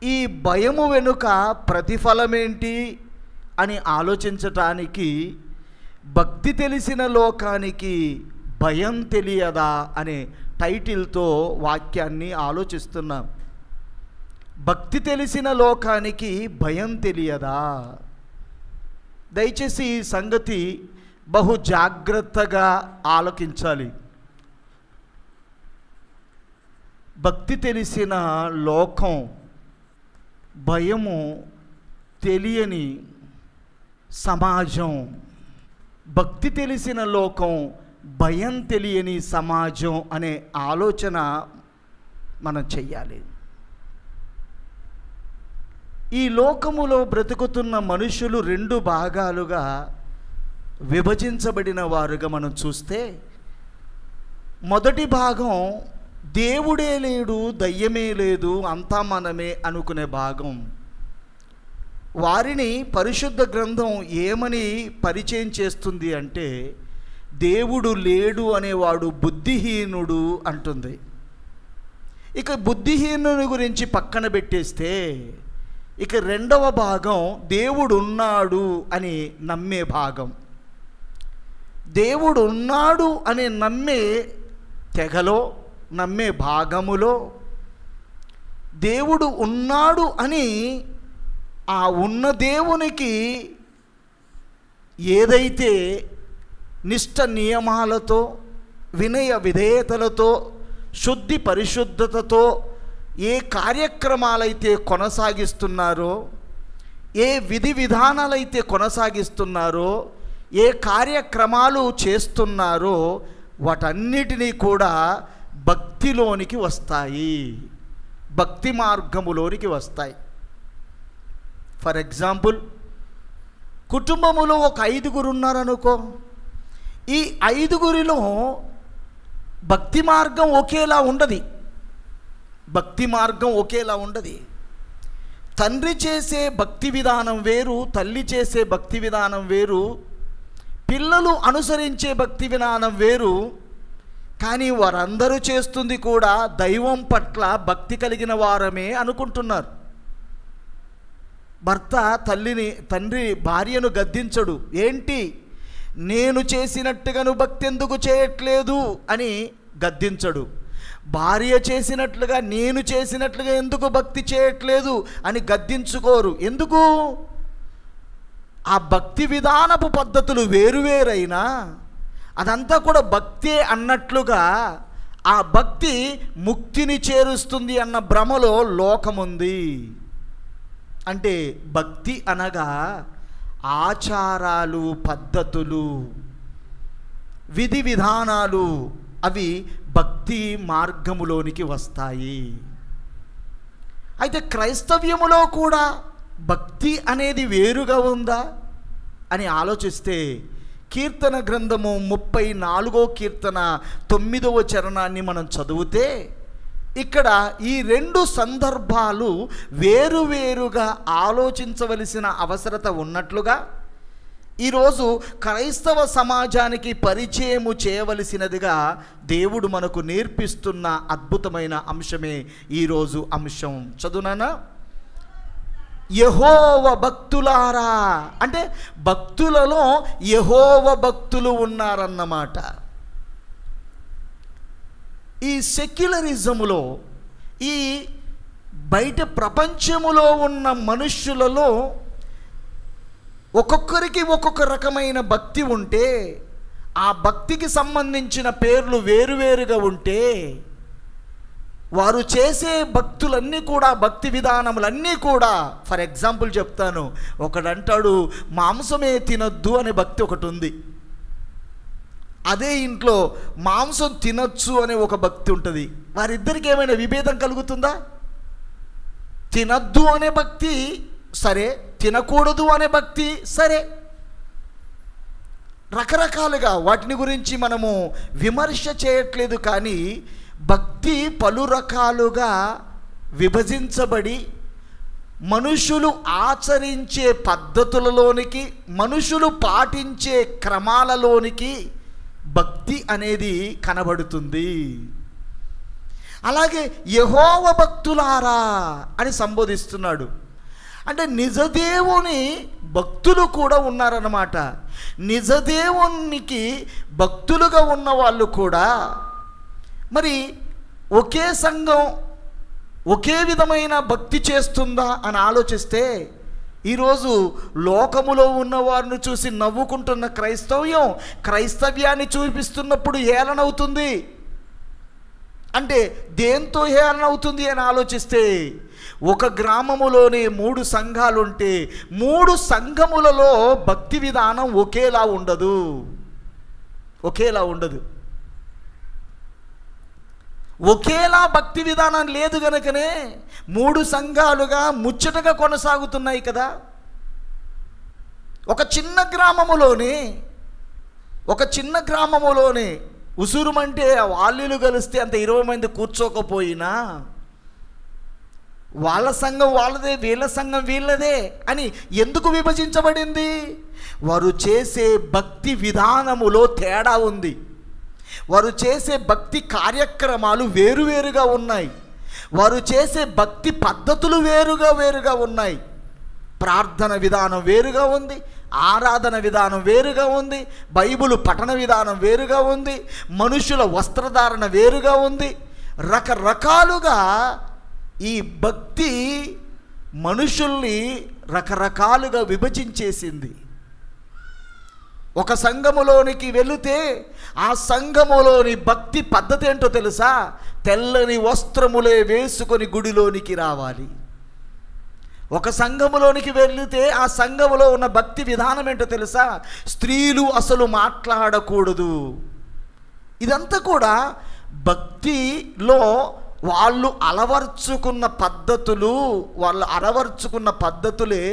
ఈ భయము వెనుక ప్రతిఫలమేంటి అని ఆలోచించటానికి భక్తి తెలిసిన లోకానికి భయం తెలియదా అనే టైటిల్తో వాక్యాన్ని ఆలోచిస్తున్నాం. భక్తి తెలిసిన లోకానికి భయం తెలియదా? దయచేసి ఈ సంగతి బహు జాగ్రత్తగా ఆలకించాలి. భక్తి తెలిసిన లోకం భయము తెలియని సమాజం. భక్తి తెలిసిన లోకం భయం తెలియని సమాజం అనే ఆలోచన మనం చెయ్యాలి. ఈ లోకములో బ్రతుకుతున్న మనుషులు రెండు భాగాలుగా విభజించబడిన వారుగా మనం చూస్తే, మొదటి భాగం దేవుడే లేడు, దయ్యమే లేదు, అంతా మనమే అనుకునే భాగం. వారిని పరిశుద్ధ గ్రంథం ఏమని పరిచయం చేస్తుంది అంటే, దేవుడు లేడు అనేవాడు బుద్ధిహీనుడు అంటుంది. ఇక బుద్ధిహీనుని గురించి పక్కన పెట్టేస్తే, ఇక రెండవ భాగం దేవుడు ఉన్నాడు అని నమ్మే భాగం. దేవుడు ఉన్నాడు అని నమ్మే తెగలో, నమ్మే భాగములో, దేవుడు ఉన్నాడు అని ఆ ఉన్న దేవునికి ఏదైతే నిష్ఠ నియమాలతో, వినయ విధేయతలతో, శుద్ధి పరిశుద్ధతతో ఏ కార్యక్రమాలైతే కొనసాగిస్తున్నారో, ఏ విధి విధానాలైతే కొనసాగిస్తున్నారో, ఏ కార్యక్రమాలు చేస్తున్నారో వాటన్నిటినీ కూడా భక్తిలోనికి వస్తాయి, భక్తి మార్గములోనికి వస్తాయి. ఫర్ ఎగ్జాంపుల్, కుటుంబములో ఒక 5గురు ఉన్నారనుకో. ఈ 5గురిలో భక్తి మార్గం ఒకేలా ఉండదు. భక్తి మార్గం ఒకేలా ఉండదు. తండ్రి చేసే భక్తి విధానం వేరు, తల్లి చేసే భక్తి విధానం వేరు, పిల్లలు అనుసరించే భక్తి విధానం వేరు. కానీ వారందరూ చేస్తుంది కూడా దైవం పట్ల భక్తి కలిగిన వారమే అనుకుంటున్నారు. భర్త తండ్రి భార్యను గద్దించడు. ఏంటి, నేను చేసినట్టుగా నువ్వు భక్తి ఎందుకు చేయట్లేదు అని గద్దించడు. భార్య చేసినట్లుగా నేను చేసినట్లుగా ఎందుకు భక్తి చేయట్లేదు అని గద్దించుకోరు. ఎందుకు? ఆ భక్తి విధానపు పద్ధతులు వేరువేరైనా అదంతా కూడా భక్తే అన్నట్లుగా ఆ భక్తి ముక్తిని చేరుస్తుంది అన్న భ్రమలో లోకముంది. అంటే భక్తి అనగా ఆచారాలు, పద్ధతులు, విధి విధానాలు, అవి భక్తి మార్గములోనికి వస్తాయి. అయితే క్రైస్తవ్యములో కూడా భక్తి అనేది వేరుగా ఉందా అని ఆలోచిస్తే, కీర్తన గ్రంథము 34వ కీర్తన 9వ చరణాన్ని మనం చదివితే, ఇక్కడ ఈ రెండు సందర్భాలు వేరువేరుగా ఆలోచించవలసిన అవసరత ఉన్నట్లుగా ఈరోజు క్రైస్తవ సమాజానికి పరిచయము చేయవలసినదిగా దేవుడు మనకు నేర్పిస్తున్న అద్భుతమైన అంశమే ఈరోజు అంశం. చదువునానా? యెహోవ భక్తులారా అంటే భక్తులలో యెహోవ భక్తులు ఉన్నారన్నమాట. ఈ సెక్యులరిజములో, ఈ బయట ప్రపంచములో ఉన్న మనుష్యులలో ఒక్కొక్కరికి ఒక్కొక్క రకమైన భక్తి ఉంటే, ఆ భక్తికి సంబంధించిన పేర్లు వేరువేరుగా ఉంటే, వారు చేసే భక్తులన్నీ కూడా, భక్తి విధానములన్నీ కూడా, ఫర్ ఎగ్జాంపుల్ చెప్తాను. ఒకడంటాడు మాంసమే తినొద్దు అనే భక్తి ఒకటి ఉంది. అదే ఇంట్లో మాంసం తినొచ్చు అనే ఒక భక్తి ఉంటుంది. వారిద్దరికి ఏమైనా విభేదం కలుగుతుందా? తినద్దు అనే భక్తి సరే, తినకూడదు అనే భక్తి సరే. రకరకాలుగా వాటిని గురించి మనము విమర్శ చేయట్లేదు. కానీ భక్తి పలు రకాలుగా విభజించబడి మనుషులు ఆచరించే పద్ధతులలోనికి, మనుషులు పాటించే క్రమాలలోనికి భక్తి అనేది కనబడుతుంది. అలాగే యెహోవా భక్తులారా అని సంబోధిస్తున్నాడు. అంటే నిజదేవుని భక్తులు కూడా ఉన్నారన్నమాట. నిజదేవునికి భక్తులుగా ఉన్న వాళ్ళు కూడా మరి ఒకే సంఘం ఒకే విధమైన భక్తి చేస్తుందా అని ఆలోచిస్తే ఈరోజు లోకములో ఉన్న వారిని చూసి నవ్వుకుంటున్న క్రైస్తవ్యాన్ని చూపిస్తున్నప్పుడు హేళనవుతుంది. అంటే దేంతో హేళన అవుతుంది అని ఆలోచిస్తే, ఒక గ్రామములోనే 3 సంఘాలుంటే 3 సంఘములలో భక్తి విధానం ఒకేలా ఉండదు. ఒకేలా భక్తి విధానం లేదు గనుకనే 3 సంఘాలుగా ముచ్చటగా కొనసాగుతున్నాయి కదా. ఒక చిన్న గ్రామములోనే ఉసురుమంటే వాళ్ళీలు కలిస్తే అంత 20 మంది కూర్చోకపోయినా వాళ్ళ సంఘం వాళ్ళదే, వీళ్ళ సంఘం వీళ్ళదే అని ఎందుకు విభజించబడింది? వారు చేసే భక్తి విధానములో తేడా ఉంది. వారు చేసే భక్తి కార్యక్రమాలు వేరువేరుగా ఉన్నాయి. వారు చేసే భక్తి పద్ధతులు వేరుగా ఉన్నాయి. ప్రార్థన విధానం వేరుగా ఉంది, ఆరాధన విధానం వేరుగా ఉంది, బైబిల్ పఠన విధానం వేరుగా ఉంది, మనుషుల వస్త్రధారణ వేరుగా ఉంది. రకరకాలుగా ఈ భక్తి మనుషుల్ని రకరకాలుగా విభజించేసింది. ఒక సంఘములోనికి వెళితే ఆ సంఘములోని భక్తి పద్ధతి ఏంటో తెలుసా? తెల్లని వస్త్రములే వేసుకొని గుడిలోనికి రావాలి. ఒక సంఘములోనికి వెళితే ఆ సంఘములో ఉన్న భక్తి విధానం ఏంటో తెలుసా? స్త్రీలు అసలు మాట్లాడకూడదు. ఇదంతా కూడా భక్తిలో వాళ్ళు అలవర్చుకున్న పద్ధతులే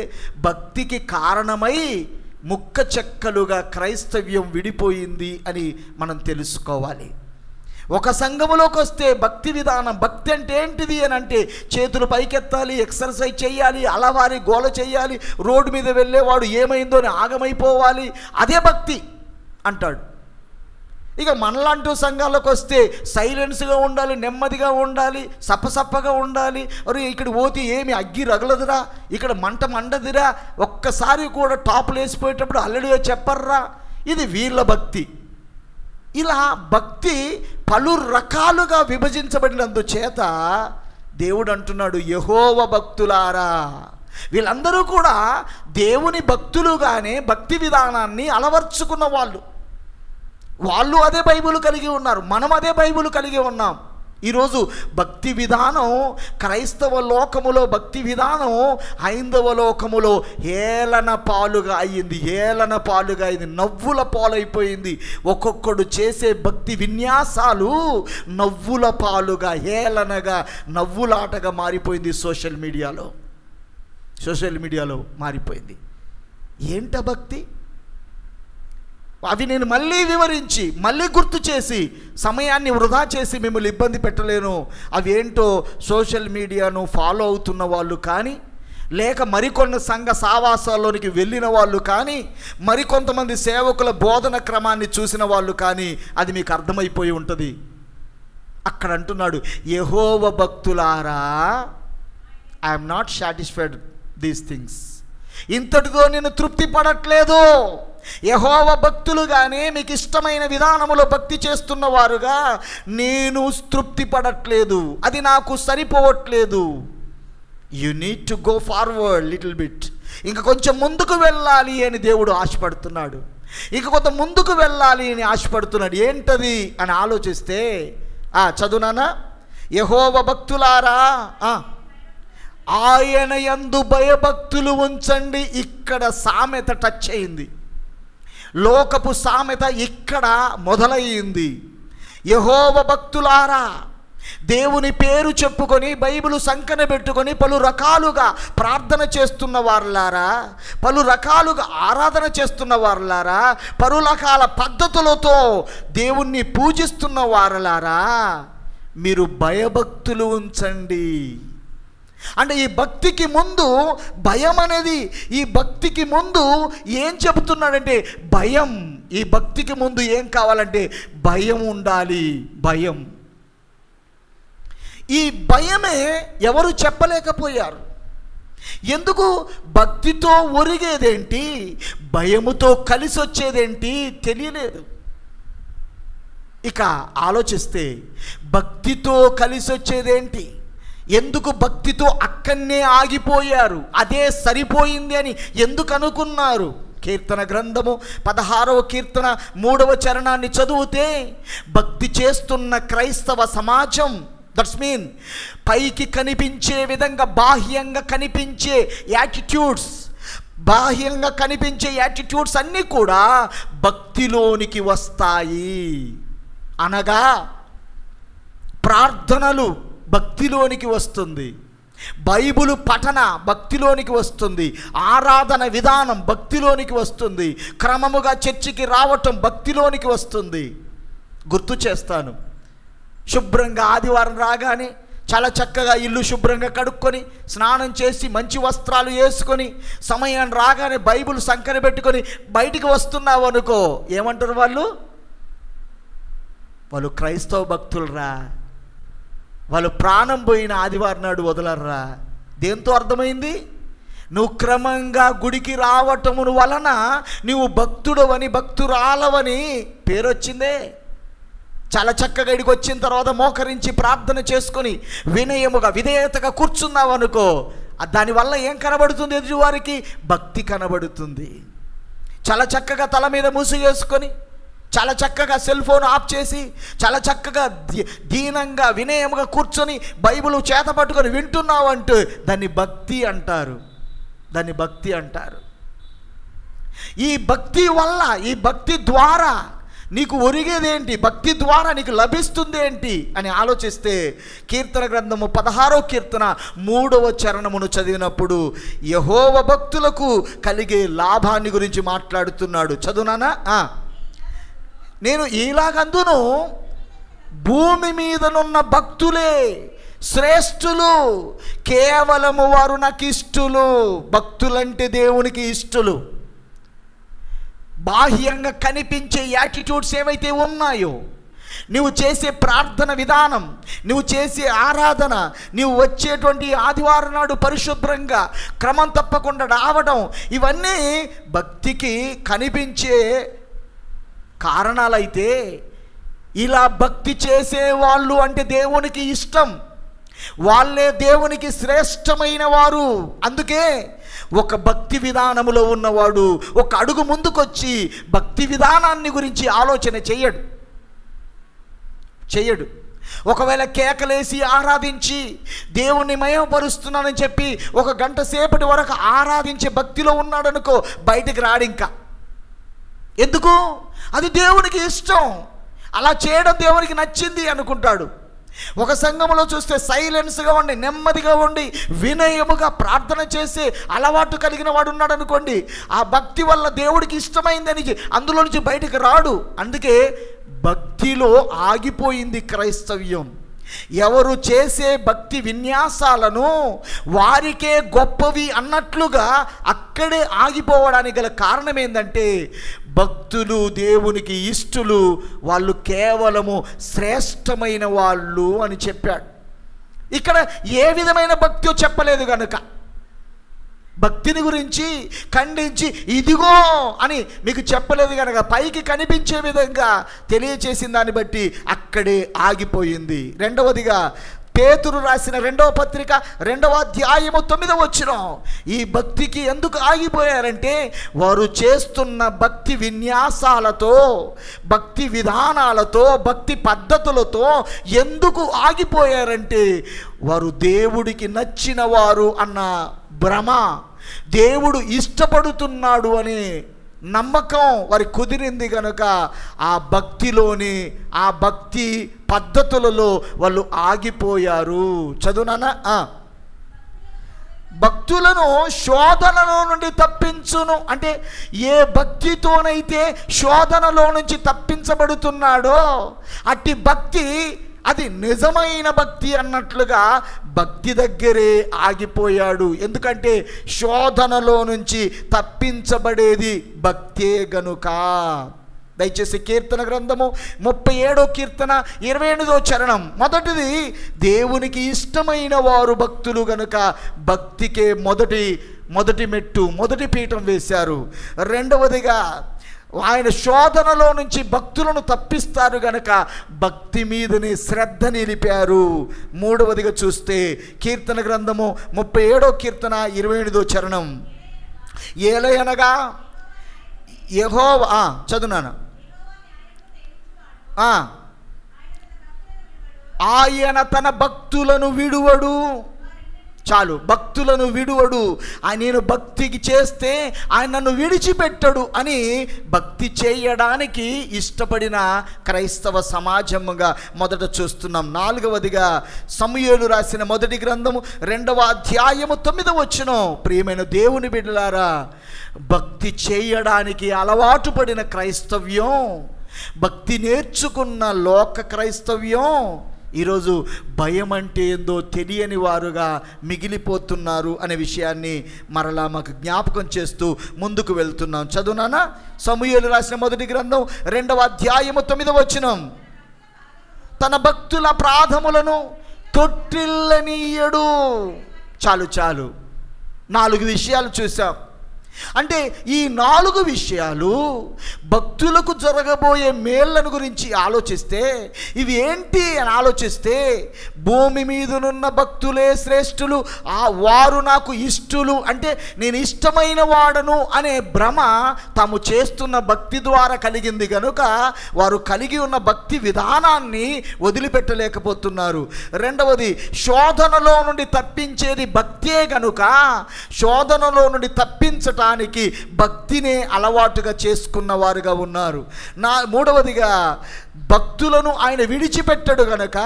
భక్తికి కారణమై ముక్క చెక్కలుగా క్రైస్తవ్యం విడిపోయింది అని మనం తెలుసుకోవాలి. ఒక సంఘములోకి వస్తే భక్తి విధానం, భక్తి అంటే ఏంటిది అని అంటే చేతులు పైకెత్తాలి, ఎక్సర్సైజ్ చేయాలి, అలవారి గోల చేయాలి, రోడ్డు మీద వెళ్ళేవాడు ఏమైందో అని ఆగమైపోవాలి, అదే భక్తి అంటాడు. ఇక మనలాంటి సంఘాలకు వస్తే సైలెన్స్గా ఉండాలి, నెమ్మదిగా ఉండాలి, సప్పసప్పగా ఉండాలి. అరే ఇక్కడ పోతే ఏమి అగ్గి రగలదురా, ఇక్కడ మంట మండదిరా, ఒక్కసారి కూడా టాపులు వేసిపోయేటప్పుడు అల్లడిగా చెప్పర్రా, ఇది వీళ్ళ భక్తి. ఇలా భక్తి పలు రకాలుగా విభజించబడినందుచేత దేవుడు అంటున్నాడు, యెహోవా భక్తులారా. వీళ్ళందరూ కూడా దేవుని భక్తులుగానే భక్తి విధానాన్ని అలవర్చుకున్న వాళ్ళు అదే బైబిల్ కలిగి ఉన్నారు, మనం అదే బైబిల్ కలిగి ఉన్నాం. ఈరోజు భక్తి విధానం క్రైస్తవ లోకములో, భక్తి విధానం హైందవ లోకములో హేళన పాలుగా అయింది, నవ్వుల పాలైపోయింది. ఒక్కొక్కడు చేసే భక్తి విన్యాసాలు నవ్వుల పాలుగా, హేళనగా, నవ్వులాటగా మారిపోయింది. సోషల్ మీడియాలో మారిపోయింది. ఏంట భక్తి? అవి నేను మళ్ళీ వివరించి, మళ్ళీ గుర్తు చేసి, సమయాన్ని వృధా చేసి మిమ్మల్ని ఇబ్బంది పెట్టలేను. అవి ఏంటో సోషల్ మీడియాను ఫాలో అవుతున్న వాళ్ళు కానీ, లేక మరికొన్ని సంఘ సావాసాల్లోనికి వెళ్ళిన వాళ్ళు కానీ, మరికొంతమంది సేవకుల బోధన క్రమాన్ని చూసిన వాళ్ళు కానీ అది మీకు అర్థమైపోయి ఉంటుంది. అక్కడ అంటున్నాడు, యెహోవా భక్తులారా, I'm not satisfied these things. ఇంతటితో నేను తృప్తి పడట్లేదు. యెహోవా భక్తులుగానే మీకు ఇష్టమైన విధానములో భక్తి చేస్తున్న వారుగా నేను తృప్తి పడట్లేదు, అది నాకు సరిపోవట్లేదు. You need to go forward little bit. ఇంక కొంచెం ముందుకు వెళ్ళాలి అని దేవుడు ఆశపడుతున్నాడు. కొంత ముందుకు వెళ్ళాలి అని ఆశపడుతున్నాడు. ఏంటది అని ఆలోచిస్తే చదువునానా, యెహోవా భక్తులారా, ఆయన యందు భయభక్తులు ఉంచండి. ఇక్కడ సామెత టచ్ అయింది. లోకపు సామెత ఇక్కడ మొదలయ్యింది. యెహోవా భక్తులారా, దేవుని పేరు చెప్పుకొని బైబిల్ సంకన పెట్టుకొని పలు రకాలుగా ప్రార్థన చేస్తున్న వారులారా, పలు రకాలుగా ఆరాధన చేస్తున్న వారులారా, పలు రకాల పద్ధతులతో దేవుణ్ణి పూజిస్తున్న వారులారా, మీరు భయభక్తులు ఉంచండి. అంటే ఈ భక్తికి ముందు భయం అనేది, ఈ భక్తికి ముందు ఏం చెబుతున్నాడంటే భయం. ఈ భక్తికి ముందు ఏం కావాలంటే భయం ఉండాలి. భయం. ఈ భయమే ఎవరు చెప్పలేకపోయారు. ఎందుకు? భక్తితో ఒరిగేదేంటి, భయముతో కలిసి వచ్చేదేంటి తెలియలేదు. ఇక ఆలోచిస్తే భక్తితో కలిసి వచ్చేదేంటి, ఎందుకు భక్తితో అక్కడనే ఆగిపోయారు, అదే సరిపోయింది అని ఎందుకు అనుకున్నారు? కీర్తన గ్రంథము 16వ కీర్తన 3వ చరణాన్ని చదివితే, భక్తి చేస్తున్న క్రైస్తవ సమాజం, దట్స్ మీన్ పైకి కనిపించే విధంగా బాహ్యంగా కనిపించే యాటిట్యూడ్స్, బాహ్యంగా కనిపించే యాటిట్యూడ్స్ అన్నీ కూడా భక్తిలోనికి వస్తాయి. అనగా ప్రార్థనలు భక్తిలోనికి వస్తుంది, బైబిలు పఠన భక్తిలోనికి వస్తుంది, ఆరాధన విధానం భక్తిలోనికి వస్తుంది, క్రమముగా చర్చికి రావటం భక్తిలోనికి వస్తుంది. గుర్తు చేస్తాను, శుభ్రంగా ఆదివారం రాగానే చాలా చక్కగా ఇల్లు శుభ్రంగా కడుక్కొని స్నానం చేసి మంచి వస్త్రాలు వేసుకొని సమయం రాగానే బైబిల్ సంకన పెట్టుకొని బయటికి వస్తున్నావు అనుకో, ఏమంటారు వాళ్ళు? వాళ్ళు క్రైస్తవ భక్తులరా, వాళ్ళు ప్రాణం పోయిన ఆదివారం నాడు వదలర్రా. దేంతో అర్థమైంది? నువ్వు క్రమంగా గుడికి రావటమును వలన నువ్వు భక్తుడవని భక్తురాలవని పేరు వచ్చిందే. చాలా చక్కగా ఇడికి వచ్చిన తర్వాత మోకరించి ప్రార్థన చేసుకొని వినయముగా విధేయతగా కూర్చున్నావు అనుకో, దానివల్ల ఏం కనబడుతుంది? ఎదుటివారికి భక్తి కనబడుతుంది. చాలా చక్కగా తల మీద మూసివేసుకొని, చాలా చక్కగా సెల్ ఫోన్ ఆఫ్ చేసి, చాలా చక్కగా దీనంగా వినయముగా కూర్చొని బైబిల్ చేత పట్టుకొని వింటున్నావు అంటే దాన్ని భక్తి అంటారు, దాన్ని భక్తి అంటారు. ఈ భక్తి వల్ల, ఈ భక్తి ద్వారా నీకు ఒరిగేదేంటి, భక్తి ద్వారా నీకు లభిస్తుంది ఏంటి అని ఆలోచిస్తే, కీర్తన గ్రంథము 16వ కీర్తన 3వ చరణమును చదివినప్పుడు యెహోవా భక్తులకు కలిగే లాభాన్ని గురించి మాట్లాడుతున్నాడు. చదువునానా? నేను ఇలాగందును, భూమి మీదనున్న భక్తులే శ్రేష్ఠులు, కేవలము వారు నాకు ఇష్టలు. భక్తులంటే దేవునికి ఇష్టలు. బాహ్యంగా కనిపించే యాటిట్యూడ్స్ ఏవైతే ఉన్నాయో, నువ్వు చేసే ప్రార్థన విధానం, నువ్వు చేసే ఆరాధన, నువ్వు వచ్చేటువంటి ఆదివారం నాడు పరిశుభ్రంగా క్రమం తప్పకుండా రావడం, ఇవన్నీ భక్తికి కనిపించే కారణాలైతే, ఇలా భక్తి చేసేవాళ్ళు అంటే దేవునికి ఇష్టం, వాళ్ళే దేవునికి శ్రేష్టమైన వారు. అందుకే ఒక భక్తి విధానములో ఉన్నవాడు ఒక అడుగు ముందుకొచ్చి భక్తి విధానాన్ని గురించి ఆలోచన చెయ్యడు. ఒకవేళ కేకలేసి ఆరాధించి దేవుణ్ణి మయమపరుస్తున్నానని చెప్పి 1 గంట సేపటి వరకు ఆరాధించే భక్తిలో ఉన్నాడనుకో, బయటికి రాడింకా. ఎందుకు? అది దేవునికి ఇష్టం, అలా చేయడం దేవునికి నచ్చింది అనుకుంటాడు. ఒక సంఘంలో చూస్తే సైలెన్స్గా ఉండి, నెమ్మదిగా ఉండి, వినయముగా ప్రార్థన చేసే అలవాటు కలిగిన వాడు ఉన్నాడు అనుకోండి, ఆ భక్తి వల్ల దేవుడికి ఇష్టమైందని అందులో నుంచి బయటకు రాడు. అందుకే భక్తిలో ఆగిపోయింది క్రైస్తవ్యం. ఎవరు చేసే భక్తి విన్యాసాలను వారికే గొప్పవి అన్నట్లుగా అక్కడే ఆగిపోవడానికి గల కారణం ఏంటంటే, భక్తులు దేవునికి ఇష్టలు, వాళ్ళు కేవలము శ్రేష్టమైన వాళ్ళు అని చెప్పాడు. ఇక్కడ ఏ విధమైన భక్తి చెప్పలేదు కనుక భక్తిని గురించి ఖండించి ఇదిగో అని మీకు చెప్పలేదు కనుక, పైకి కనిపించే విధంగా తెలియచేసిన దాన్ని బట్టి అక్కడే ఆగిపోయింది. రెండవదిగా పేతురు రాసిన 2వ పత్రిక 2వ అధ్యాయము 9వ వచనం, ఈ భక్తికి ఎందుకు ఆగిపోయారంటే, వారు చేస్తున్న భక్తి విన్యాసాలతో, భక్తి విధానాలతో, భక్తి పద్ధతులతో ఎందుకు ఆగిపోయారంటే, వారు దేవుడికి నచ్చిన వారు అన్న భ్రమ, దేవుడు ఇష్టపడుతున్నాడు అనే నమ్మకం వారికి కుదిరింది కనుక ఆ భక్తిలోని, ఆ భక్తి పద్ధతులలో వాళ్ళు ఆగిపోయారు. చదువునా? భక్తులను శోధనలో నుండి తప్పించును. అంటే ఏ భక్తితోనైతే శోధనలో నుంచి తప్పించబడుతున్నాడో అట్టి భక్తి అది నిజమైన భక్తి అన్నట్లుగా భక్తి దగ్గరే ఆగిపోయాడు. ఎందుకంటే శోధనలో నుంచి తప్పించబడేది భక్తే గనుక. దయచేసి కీర్తన గ్రంథము 37వ కీర్తన 28వ చరణం. మొదటిది, దేవునికి ఇష్టమైన వారు భక్తులు గనుక భక్తికే మొదటి మెట్టు, మొదటి పీఠం వేశారు. రెండవదిగా, ఆయన శోధనలో నుంచి భక్తులను తప్పిస్తారు గనక భక్తి మీదనే శ్రద్ధ నిలిపారు. మూడవదిగా చూస్తే కీర్తన గ్రంథము 37వ కీర్తన 28వ చరణం, ఏలయనగా యెహోవా చదువునాను ఆయన తన భక్తులను విడువడు. చాలు, భక్తులను విడువడు. నేను భక్తికి చేస్తే ఆయన నన్ను విడిచిపెట్టడు అని భక్తి చేయడానికి ఇష్టపడిన క్రైస్తవ సమాజముగా మొదట చూస్తున్నాం. నాలుగవదిగా, సమూయేలు రాసిన మొదటి గ్రంథము 2వ అధ్యాయము 9వ వచనం. ప్రియమైన దేవుని బిడ్డలారా, భక్తి చేయడానికి అలవాటు పడిన క్రైస్తవ్యం, భక్తి నేర్చుకున్న లోక క్రైస్తవ్యం ఈరోజు భయం అంటే ఏందో తెలియని వారుగా మిగిలిపోతున్నారు అనే విషయాన్ని మరలా మాకు జ్ఞాపకం చేస్తూ ముందుకు వెళ్తున్నాం. చదువునానా? సమూయేలు రాసిన మొదటి గ్రంథం 2వ అధ్యాయము 9వ వచనం. తన భక్తుల ప్రాధములను తొట్టిల్లనీయడు. చాలు చాలు, 4 విషయాలు చూసాం. అంటే ఈ 4 విషయాలు భక్తులకు జరగబోయే మేళ్లను గురించి ఆలోచిస్తే, ఇవి ఏంటి అని ఆలోచిస్తే, భూమి మీదనున్న భక్తులే శ్రేష్ఠులు, వారు నాకు ఇష్టలు, అంటే నేను ఇష్టమైన వాడను అనే భ్రమ తాము చేస్తున్న భక్తి ద్వారా కలిగింది కనుక వారు కలిగి ఉన్న భక్తి విధానాన్ని వదిలిపెట్టలేకపోతున్నారు. రెండవది, శోధనలో నుండి తప్పించేది భక్తే కనుక శోధనలో నుండి తప్పించటానికి భక్తినే అలవాటుగా చేసుకున్న వారుగా ఉన్నారు. మూడవదిగా, భక్తులను ఆయన విడిచిపెట్టడు గనక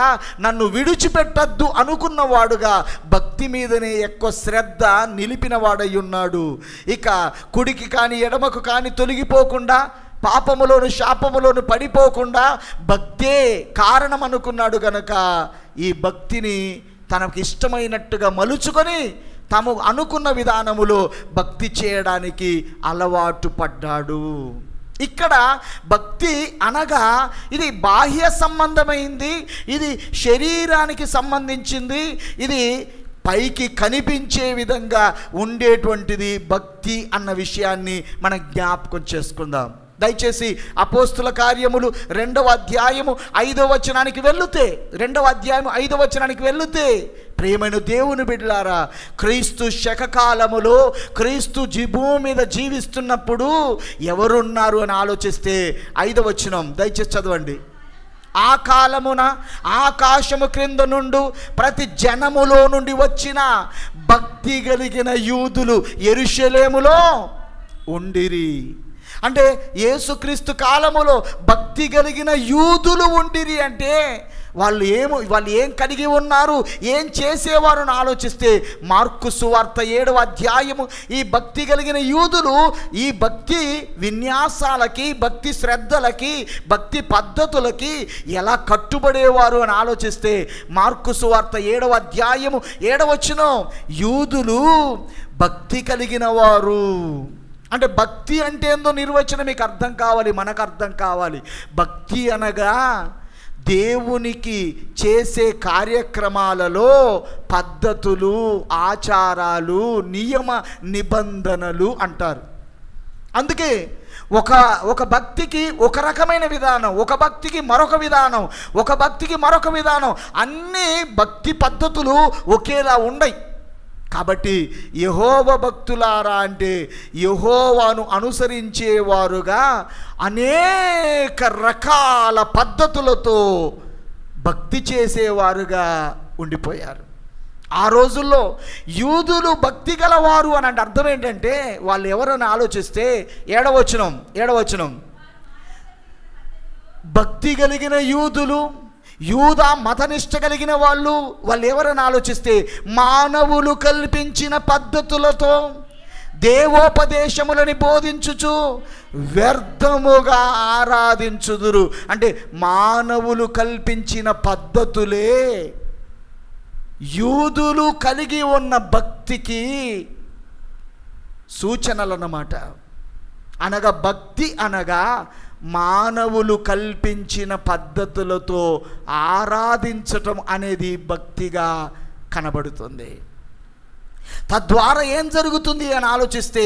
నన్ను విడిచిపెట్టద్దు అనుకున్నవాడుగా భక్తి మీదనే ఎక్కువ శ్రద్ధ నిలిపిన వాడై ఉన్నాడు. ఇక కుడికి కానీ ఎడమకు కానీ తొలగిపోకుండా, పాపములోను శాపములోను పడిపోకుండా భక్తే కారణం అనుకున్నాడు గనక ఈ భక్తిని తనకు ఇష్టమైనట్టుగా మలుచుకొని తాము అనుకున్న విధానములో భక్తి చేయడానికి అలవాటు పడ్డాడు. ఇక్కడ భక్తి అనగా ఇది బాహ్య సంబంధమైంది, ఇది శరీరానికి సంబంధించింది, ఇది పైకి కనిపించే విధంగా ఉండేటువంటిది భక్తి అన్న విషయాన్ని మనం జ్ఞాపకం చేసుకుందాం. దయచేసి అపోస్తుల కార్యములు 2వ అధ్యాయము 5వ వచనానికి వెళితే, 2వ అధ్యాయము 5వ వచనానికి వెళితే, ప్రియమైన దేవుని బిడ్డలారా, క్రీస్తు శకకాలములో క్రీస్తు భూమి మీద జీవిస్తున్నప్పుడు ఎవరున్నారు అని ఆలోచిస్తే 5వ వచనం దయచేసి చదవండి. ఆ కాలమున ఆకాశము క్రింద నుండి ప్రతి జనములో నుండి వచ్చిన భక్తి కలిగిన యూదులు యెరూషలేములో ఉండిరి. అంటే యేసుక్రీస్తు కాలములో భక్తి కలిగిన యూదులు ఉండిరి అంటే వాళ్ళు ఏం కలిగి ఉన్నారు, ఏం చేసేవారు అని ఆలోచిస్తే, మార్కు సువార్త 7వ అధ్యాయము ఈ భక్తి కలిగిన యూదులు ఈ భక్తి విన్యాసాలకి, భక్తి శ్రద్ధలకి, భక్తి పద్ధతులకి ఎలా కట్టుబడేవారు అని ఆలోచిస్తే, మార్కు సువార్త 7వ అధ్యాయము 7వ వచనం, యూదులు భక్తి కలిగిన వారు. అంటే భక్తి అంటే ఏందో నిర్వచనం మీకు అర్థం కావాలి, మనకు అర్థం కావాలి. భక్తి అనగా దేవునికి చేసే కార్యక్రమాలలో పద్ధతులు, ఆచారాలు, నియమ నిబంధనలు అంటారు. అందుకే ఒక భక్తికి ఒక రకమైన విధానం, ఒక భక్తికి మరొక విధానం, ఒక భక్తికి మరొక విధానం, అన్నీ భక్తి పద్ధతులు ఒకేలా ఉండయి. కాబట్టి యెహోవా భక్తులారా అంటే యెహోవాను అనుసరించేవారుగా అనేక రకాల పద్ధతులతో భక్తి చేసేవారుగా ఉండిపోయారు. ఆ రోజుల్లో యూదులు భక్తి గలవారు అని అంటే అర్థం ఏంటంటే వాళ్ళు ఎవరని ఆలోచిస్తే 7వ వచనం, భక్తి కలిగిన యూదులు, యూదా మతనిష్ట కలిగిన వాళ్ళు ఎవరని ఆలోచిస్తే మానవులు కల్పించిన పద్ధతులతో దేవోపదేశములని బోధించుచు వ్యర్థముగా ఆరాధించుదురు. అంటే మానవులు కల్పించిన పద్ధతులే యూదులు కలిగి ఉన్న భక్తికి సూచనలు అన్నమాట. అనగా భక్తి అనగా మానవులు కల్పించిన పద్ధతులతో ఆరాధించటం అనేది భక్తిగా కనబడుతుంది. తద్వారా ఏం జరుగుతుంది అని ఆలోచిస్తే,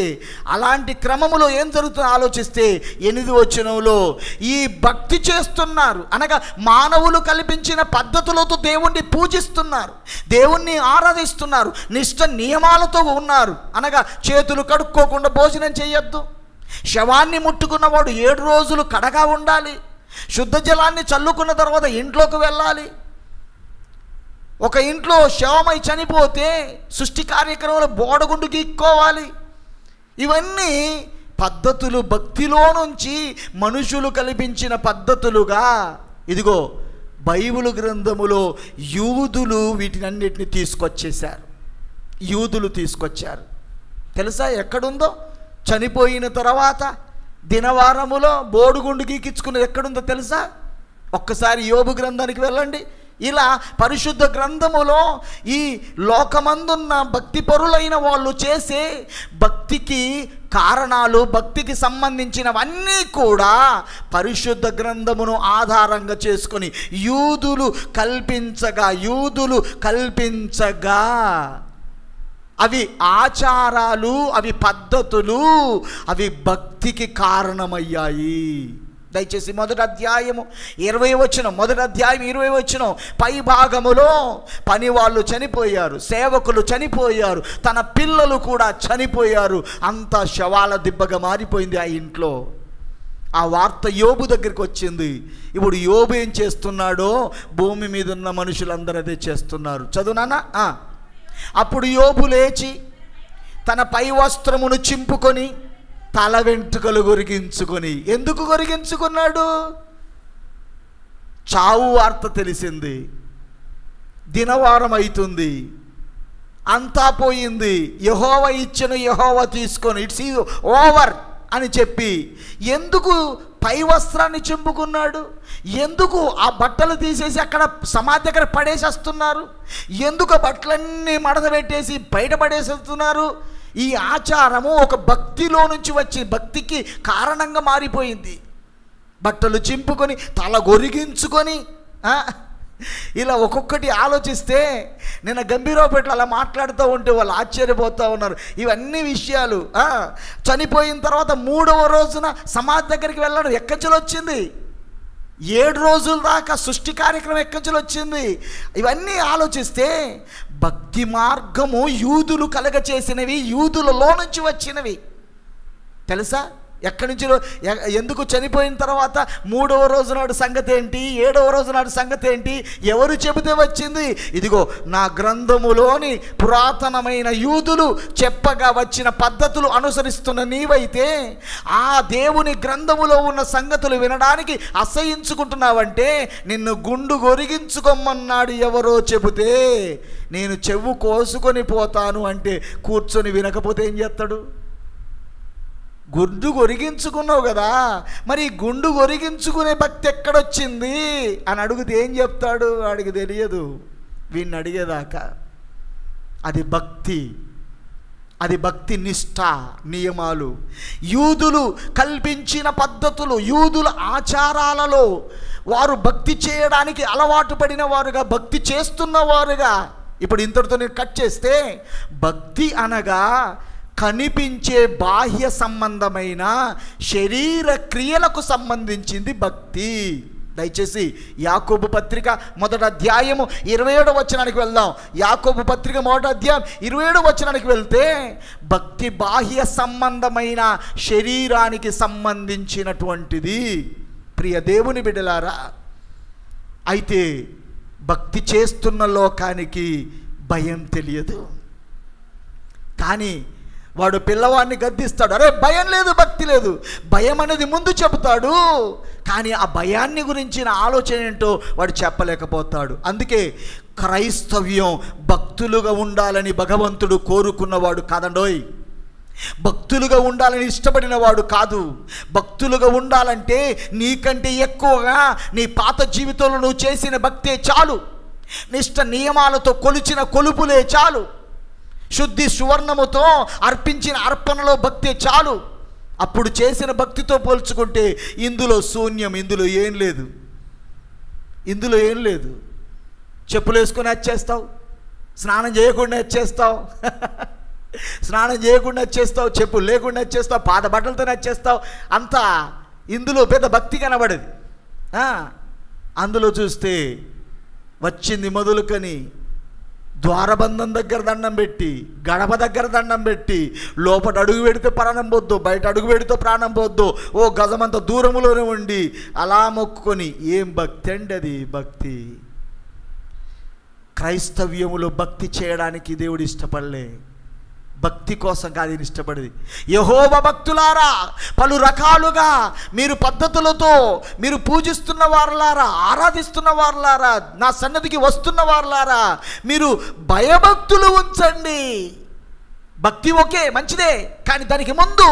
అలాంటి క్రమములో ఏం జరుగుతుందో ఆలోచిస్తే 8వ వచనంలో ఈ భక్తి చేస్తున్నారు అనగా మానవులు కల్పించిన పద్ధతులతో దేవుణ్ణి పూజిస్తున్నారు, దేవుణ్ణి ఆరాధిస్తున్నారు, నిష్ట నియమాలతో ఉన్నారు. అనగా చేతులు కడుక్కోకుండా భోజనం చేయొద్దు, శవాన్ని ముట్టుకున్నవాడు 7 రోజులు కడగా ఉండాలి, శుద్ధ జలాన్ని చల్లుకున్న తర్వాత ఇంట్లోకి వెళ్ళాలి. ఒక ఇంట్లో శవమై చనిపోతే సృష్టి కార్యక్రమంలో బోడగుండు గీక్కోవాలి. ఇవన్నీ పద్ధతులు భక్తిలో నుంచి మనుషులు కల్పించిన పద్ధతులుగా ఇదిగో బైబిల్ గ్రంథములో యూదులు వీటినన్నిటిని తీసుకొచ్చేశారు. యూదులు తీసుకొచ్చారు. తెలుసా ఎక్కడుందో? చనిపోయిన తర్వాత దినవారములో బోడుగుండు గీకించుకున్నది ఎక్కడుందో తెలుసా? ఒక్కసారి యోబు గ్రంథానికి వెళ్ళండి. ఇలా పరిశుద్ధ గ్రంథములో ఈ లోకమందున్న భక్తి పరులైన వాళ్ళు చేసే భక్తికి కారణాలు, భక్తికి సంబంధించినవన్నీ కూడా పరిశుద్ధ గ్రంథమును ఆధారంగా చేసుకొని యూదులు కల్పించగా అవి ఆచారాలు, అవి పద్ధతులు, అవి భక్తికి కారణమయ్యాయి. దయచేసి మొదటి అధ్యాయం 20 పై భాగములో పని వాళ్ళు చనిపోయారు, సేవకులు చనిపోయారు, తన పిల్లలు కూడా చనిపోయారు. అంతా శవాల దిబ్బగా మారిపోయింది ఆ ఇంట్లో. ఆ వార్త యోబు దగ్గరికి వచ్చింది. ఇప్పుడు యోబు ఏం చేస్తున్నాడో భూమి మీద ఉన్న మనుషులందరూ అదే చేస్తున్నారు. చదువునానా? అప్పుడు యోబు లేచి తన పై వస్త్రమును చింపుకొని తల వెంట్రుకలు గొరిగించుకొని. ఎందుకు గొరిగించుకున్నాడు? చావు వార్త తెలిసింది, దినవారం అవుతుంది, అంతా పోయింది, యెహోవా ఇచ్చెను యెహోవా తీసుకొని, ఇట్స్ ఓవర్ అని చెప్పి ఎందుకు పై వస్త్రాన్ని చింపుకున్నాడు? ఎందుకు ఆ బట్టలు తీసేసి అక్కడ సమాధి దగ్గర పడేసేస్తున్నారు? ఎందుకు ఆ బట్టలన్నీ మడత పెట్టేసి బయట పడేసేస్తున్నారు? ఈ ఆచారము ఒక భక్తిలో నుంచి వచ్చి భక్తికి కారణంగా మారిపోయింది. బట్టలు చింపుకొని తల గొరిగించుకొని ఇలా ఒక్కొక్కటి ఆలోచిస్తే నిన్న గంభీరావుపేటలో అలా మాట్లాడుతూ ఉంటే వాళ్ళు ఆశ్చర్యపోతూ ఉన్నారు. ఇవన్నీ విషయాలు చనిపోయిన తర్వాత 3వ రోజున సమాధి దగ్గరికి వెళ్ళడం ఎక్కడి వచ్చింది? 7 రోజుల దాకా సృష్టి కార్యక్రమం ఎక్కడి వచ్చింది? ఇవన్నీ ఆలోచిస్తే భక్తి మార్గము యూదులు కలగచేసినవి, యూదులలో నుంచి వచ్చినవి. తెలుసా ఎక్కడి నుంచి? ఎందుకు చనిపోయిన తర్వాత 3వ రోజు నాడు సంగతి ఏంటి, 7వ రోజు నాడు సంగతి ఏంటి, ఎవరు చెబితే వచ్చింది? ఇదిగో నా గ్రంథములోని పురాతనమైన యూదులు చెప్పగా వచ్చిన పద్ధతులు అనుసరిస్తున్న నీవైతే ఆ దేవుని గ్రంథములో ఉన్న సంగతులు వినడానికి అసహించుకుంటున్నావంటే నిన్ను గుండు గొరిగించుకోమన్నాడు ఎవరో చెబితే నేను చెవు కోసుకొని పోతాను అంటే కూర్చొని వినకపోతే ఏం చేస్తాడు? గుండు గొరిగించుకున్నావు కదా, మరి గుండు గొరిగించుకునే భక్తి ఎక్కడొచ్చింది అని అడిగితే ఏం చెప్తాడు? వాడికి తెలియదు. వీడిని అడిగేదాకా అది భక్తి నిష్ఠ, నియమాలు, యూదులు కల్పించిన పద్ధతులు, యూదుల ఆచారాలలో వారు భక్తి చేయడానికి అలవాటు పడిన వారుగా, భక్తి చేస్తున్నవారుగా. ఇప్పుడు ఇంతటితో నేను కట్ చేస్తే భక్తి అనగా కనిపించే బాహ్య సంబంధమైన శరీర క్రియలకు సంబంధించింది భక్తి. దయచేసి యాకోబు పత్రిక 1వ అధ్యాయము 27వ వచనానికి వెళ్దాం. యాకోబు పత్రిక 1వ అధ్యాయం 27వ వచనానికి వెళ్తే భక్తి బాహ్య సంబంధమైన శరీరానికి సంబంధించినటువంటిది. ప్రియ దేవుని బిడ్డలారా, అయితే భక్తి చేస్తున్న లోకానికి భయం తెలియదు. కానీ వాడు పిల్లవాడిని గద్దిస్తాడు, అరే భయం లేదు, భక్తి లేదు. భయం అనేది ముందు చెబుతాడు, కానీ ఆ భయాన్ని గురించిన ఆలోచన ఏంటో వాడు చెప్పలేకపోతాడు. అందుకే క్రైస్తవ్యం భక్తులుగా ఉండాలని భగవంతుడు కోరుకున్నవాడు కాదండోయ్. భక్తులుగా ఉండాలని ఇష్టపడిన వాడు కాదు. భక్తులుగా ఉండాలంటే నీకంటే ఎక్కువగా నీ పాత జీవితంలో నువ్వు చేసిన భక్తే చాలు, నిష్ట నియమాలతో కొలిచిన కొలుపులే చాలు, శుద్ధి సువర్ణముతో అర్పించిన అర్పణలో భక్తే చాలు. అప్పుడు చేసిన భక్తితో పోల్చుకుంటే ఇందులో శూన్యం, ఇందులో ఏం లేదు, ఇందులో ఏం లేదు. చెప్పులు వేసుకొని వచ్చేస్తావు, స్నానం చేయకుండా వచ్చేస్తావు, స్నానం చేయకుండా వచ్చేస్తావు, చెప్పులు లేకుండా వచ్చేస్తావు, పాత బట్టలతో వచ్చేస్తావు. అంతా ఇందులో పెద్ద భక్తి కనబడేది. అందులో చూస్తే వచ్చింది మొదలుకొని ద్వారబంధం దగ్గర దండం పెట్టి, గడప దగ్గర దండం పెట్టి, లోపల అడుగు పెడితే ప్రాణం పోద్దు, బయట అడుగు పెడితే ప్రాణం పోద్దు, ఓ గజమంత దూరములోనే ఉండి అలా మొక్కుకొని. ఏం భక్తి అండి అది! భక్తి. క్రైస్తవ్యములో భక్తి చేయడానికి దేవుడు ఇష్టపడలే, భక్తి కోసం కాదు ఈయన ఇష్టపడేది. యెహోవా భక్తులారా, పలు రకాలుగా మీరు పద్ధతులతో మీరు పూజిస్తున్న వారులారా, ఆరాధిస్తున్న వారులారా, నా సన్నిధికి వస్తున్న వారులారా, మీరు భయభక్తులు ఉంచండి. భక్తి ఓకే, మంచిదే, కానీ దానికి ముందు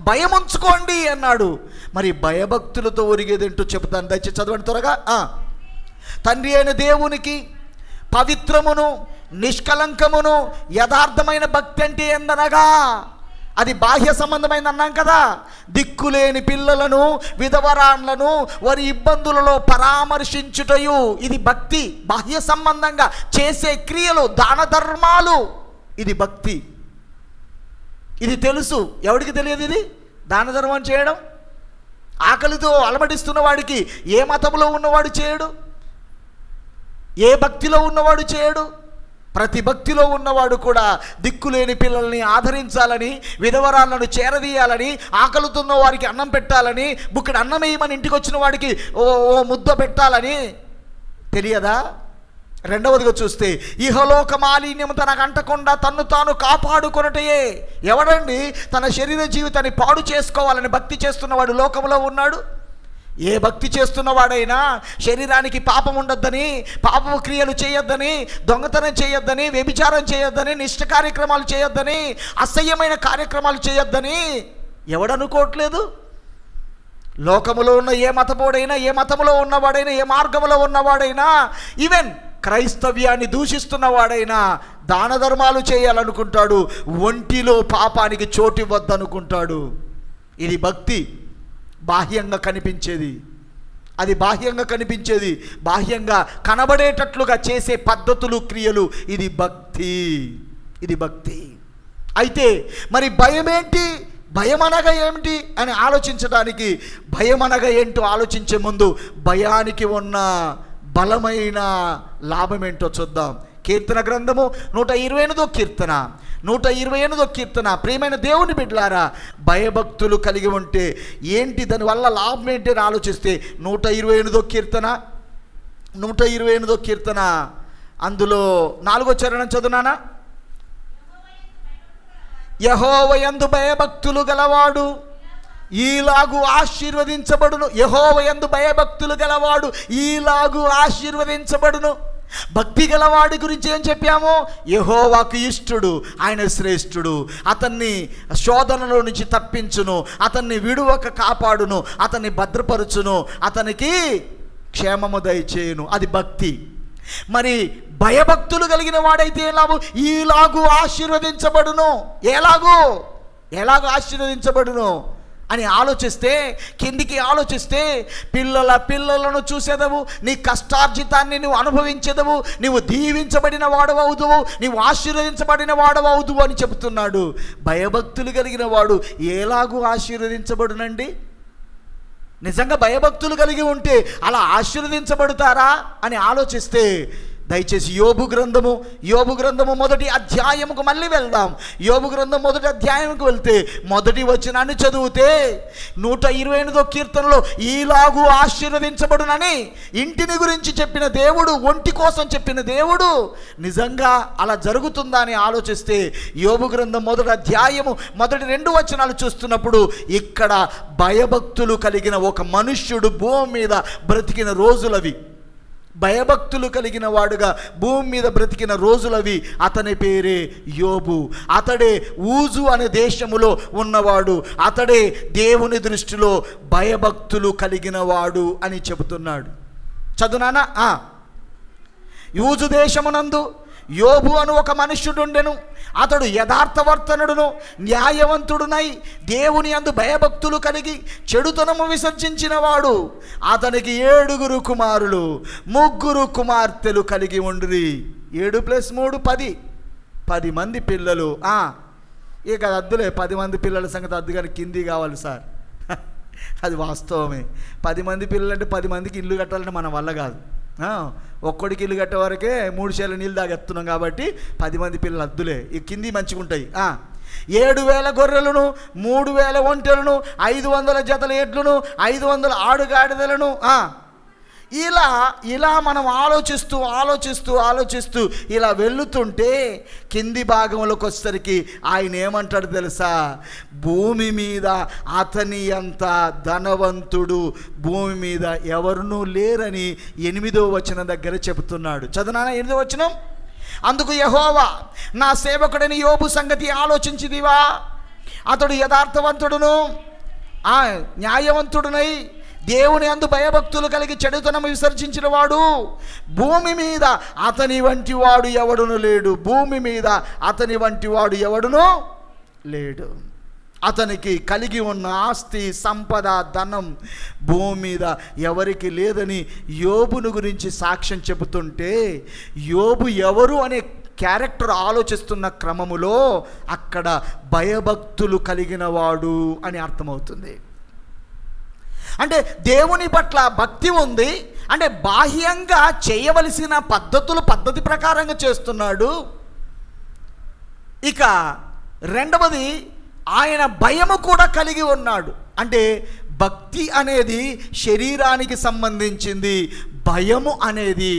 భయం ఉంచుకోండి అన్నాడు. మరి భయభక్తులతో ఒరిగేదేంటో చెబుతాను, దయచేసి చదవండి త్వరగా. తండ్రి అయిన దేవునికి పవిత్రమును నిష్కలంకమును యథార్థమైన భక్తి అంటే ఏందనగా, అది బాహ్య సంబంధమైన అన్నాం కదా. దిక్కులేని పిల్లలను, విధవరాన్లను వారి ఇబ్బందులలో పరామర్శించుటయు, ఇది భక్తి. బాహ్య సంబంధంగా చేసే క్రియలు, దాన ధర్మాలు, ఇది భక్తి. ఇది తెలుసు. ఎవడికి తెలియదు ఇది దాన ధర్మం చేయడం? ఆకలితో అలమటిస్తున్న వాడికి ఏ మతంలో ఉన్నవాడు చేయడు, ఏ భక్తిలో ఉన్నవాడు చేయడు? ప్రతి భక్తిలో ఉన్నవాడు కూడా దిక్కులేని పిల్లల్ని ఆదరించాలని, విధవరాలను చేరదీయాలని, ఆకలితున్న వారికి అన్నం పెట్టాలని, బుక్కడి అన్నం వేయమని ఇంటికి వచ్చిన వాడికి ఓ ముద్ద పెట్టాలని తెలియదా? రెండవదిగా చూస్తే ఇహలోక మాలిన్యం తనకు అంటకుండా తన్ను తాను కాపాడుకొనటయే. ఎవడండి తన శరీర జీవితాన్ని పాడు చేసుకోవాలని భక్తి చేస్తున్నవాడు లోకంలో ఉన్నాడు? ఏ భక్తి చేస్తున్నవాడైనా శరీరానికి పాపం ఉండొద్దని, పాపపు క్రియలు చేయొద్దని, దొంగతనం చేయొద్దని, వ్యభిచారం చేయొద్దని, నిష్ఠ కార్యక్రమాలు చేయొద్దని, అసహ్యమైన కార్యక్రమాలు చేయొద్దని ఎవడనుకోవట్లేదు? లోకములో ఉన్న ఏ మతపోడైనా, ఏ మతంలో ఉన్నవాడైనా, ఏ మార్గంలో ఉన్నవాడైనా, ఈవెన్ క్రైస్తవ్యాన్ని దూషిస్తున్నవాడైనా దాన ధర్మాలు చేయాలనుకుంటాడు, ఒంటిలో పాపానికి చోటు ఇవ్వద్దనుకుంటాడు. ఇది భక్తి. బాహ్యంగా కనిపించేది, అది బాహ్యంగా కనిపించేది, బాహ్యంగా కనబడేటట్లుగా చేసే పద్ధతులు, క్రియలు, ఇది భక్తి. ఇది భక్తి. అయితే మరి భయం ఏంటి, భయం అనగా ఏమిటి అని ఆలోచించడానికి, భయం అనగా ఏంటో ఆలోచించే ముందు భయానికి ఉన్న బలమైన లాభం ఏంటో చూద్దాం. కీర్తన గ్రంథము 128వ కీర్తన. ప్రియమైన దేవుని బిడ్డలారా, భయభక్తులు కలిగి ఉంటే ఏంటి, దానివల్ల లాభం ఏంటి అని ఆలోచిస్తే 128వ కీర్తన అందులో 4వ చరణం చదువునానా? యెహోవా యందు భయభక్తులు గలవాడు ఈలాగు ఆశీర్వదించబడును. యెహోవా యందు భయభక్తులు గలవాడు ఈలాగు ఆశీర్వదించబడును. భక్తి గలవాడి గురించి ఏం చెప్పాము? యెహోవాకు ఇష్టుడు, ఆయన శ్రేష్ఠుడు, అతన్ని శోధనలో నుంచి తప్పించును, అతన్ని విడువక కాపాడును, అతన్ని భద్రపరచును, అతనికి క్షేమము దయచేయును. అది భక్తి. మరి భయభక్తులు కలిగిన వాడైతే ఎలాగో ఈలాగు ఆశీర్వదించబడును. ఎలాగూ ఆశీర్వదించబడును అని ఆలోచిస్తే, కిందికి ఆలోచిస్తే, పిల్లలను చూసేదవు, నీ కష్టార్జితాన్ని నువ్వు అనుభవించేదవు, నువ్వు దీవించబడిన వాడవవుదువు, నీవు ఆశీర్వదించబడిన వాడవవుదువు అని చెబుతున్నాడు. భయభక్తులు కలిగిన వాడు ఎలాగూ ఆశీర్వదించబడునండి? నిజంగా భయభక్తులు కలిగి ఉంటే అలా ఆశీర్వదించబడతారా అని ఆలోచిస్తే, దయచేసి యోబు గ్రంథము 1వ అధ్యాయముకు మళ్ళీ వెళ్దాం. యోబు గ్రంథం 1వ అధ్యాయంకు వెళ్తే మొదటి వచనాన్ని చదివితే 128వ కీర్తనలో ఈలాగు ఆశీర్వదించబడునని ఇంటిని గురించి చెప్పిన దేవుడు, ఒంటి కోసం చెప్పిన దేవుడు నిజంగా అలా జరుగుతుందా అని ఆలోచిస్తే, యోబు గ్రంథం 1వ అధ్యాయము మొదటి 2 వచనాలు చూస్తున్నప్పుడు ఇక్కడ భయభక్తులు కలిగిన ఒక మనుష్యుడు భూమి మీద బ్రతికిన రోజులవి. భయభక్తులు కలిగిన వాడుగా భూమి మీద బ్రతికిన రోజులవి. అతని పేరే యోబు. అతడే ఊజు అనే దేశములో ఉన్నవాడు. అతడే దేవుని దృష్టిలో భయభక్తులు కలిగిన వాడు అని చెబుతున్నాడు. చదువునానా? యూజు దేశమునందు యోబు అను ఒక మనుష్యుడుండెను. అతడు యథార్థవర్తనుడును న్యాయవంతుడునై దేవుని యందు భయభక్తులు కలిగి చెడుతనము విసర్జించిన వాడు. అతనికి 7 కుమారులు 3 కుమార్తెలు కలిగి ఉండిరి. 7 + 3 10 మంది పిల్లలు. ఇక అద్దులే 10 మంది పిల్లల సంగతి అద్దు, కానీ కింది కావాలి సార్. అది వాస్తవమే. 10 మంది పిల్లలంటే 10 మందికి ఇల్లు కట్టాలంటే మన వల్ల కాదు. ఒక్కడికి ఇల్లు కట్టే వరకే 3 చేల నీళ్ళు దాగెత్తున్నాం కాబట్టి 10 మంది పిల్లలు అద్దులే. ఈ కింది మంచిగా ఉంటాయి. 7,000 గొర్రెలను 3,000 ఒంటెలను 500 జతల ఎడ్లను 500 ఆడుగాడిదలను. ఇలా మనం ఆలోచిస్తూ ఇలా వెళుతుంటే కింది భాగంలోకి వచ్చేసరికి ఆయన ఏమంటాడు తెలుసా? భూమి మీద అతని అంత ధనవంతుడు భూమి మీద ఎవరునూ లేరని 8వ వచనం దగ్గర చెబుతున్నాడు. చదువునా 8వ వచనం. అందుకు యెహోవా, నా సేవకుడని యోబు సంగతి ఆలోచించిదివా? అతడు యథార్థవంతుడును న్యాయవంతుడునై దేవుని యందు భయభక్తులు కలిగి చెడుతనము విసర్జించిన వాడు. భూమి మీద అతని వంటి వాడు ఎవడును లేడు. భూమి మీద అతని వంటి వాడు ఎవడును లేడు. అతనికి కలిగి ఉన్న ఆస్తి సంపద ధనం భూమి మీద ఎవరికి లేదని యోబును గురించి సాక్ష్యం చెబుతుంటే, యోబు ఎవరు అనే క్యారెక్టర్ ఆలోచిస్తున్న క్రమములో అక్కడ భయభక్తులు కలిగిన వాడు అని అర్థమవుతుంది. అంటే దేవుని పట్ల భక్తి ఉంది అంటే బాహ్యంగా చేయవలసిన పద్ధతి ప్రకారంగా చేస్తున్నాడు. ఇక రెండవది ఆయన భయము కూడా కలిగి ఉన్నాడు. అంటే భక్తి అనేది శరీరానికి సంబంధించింది, భయము అనేది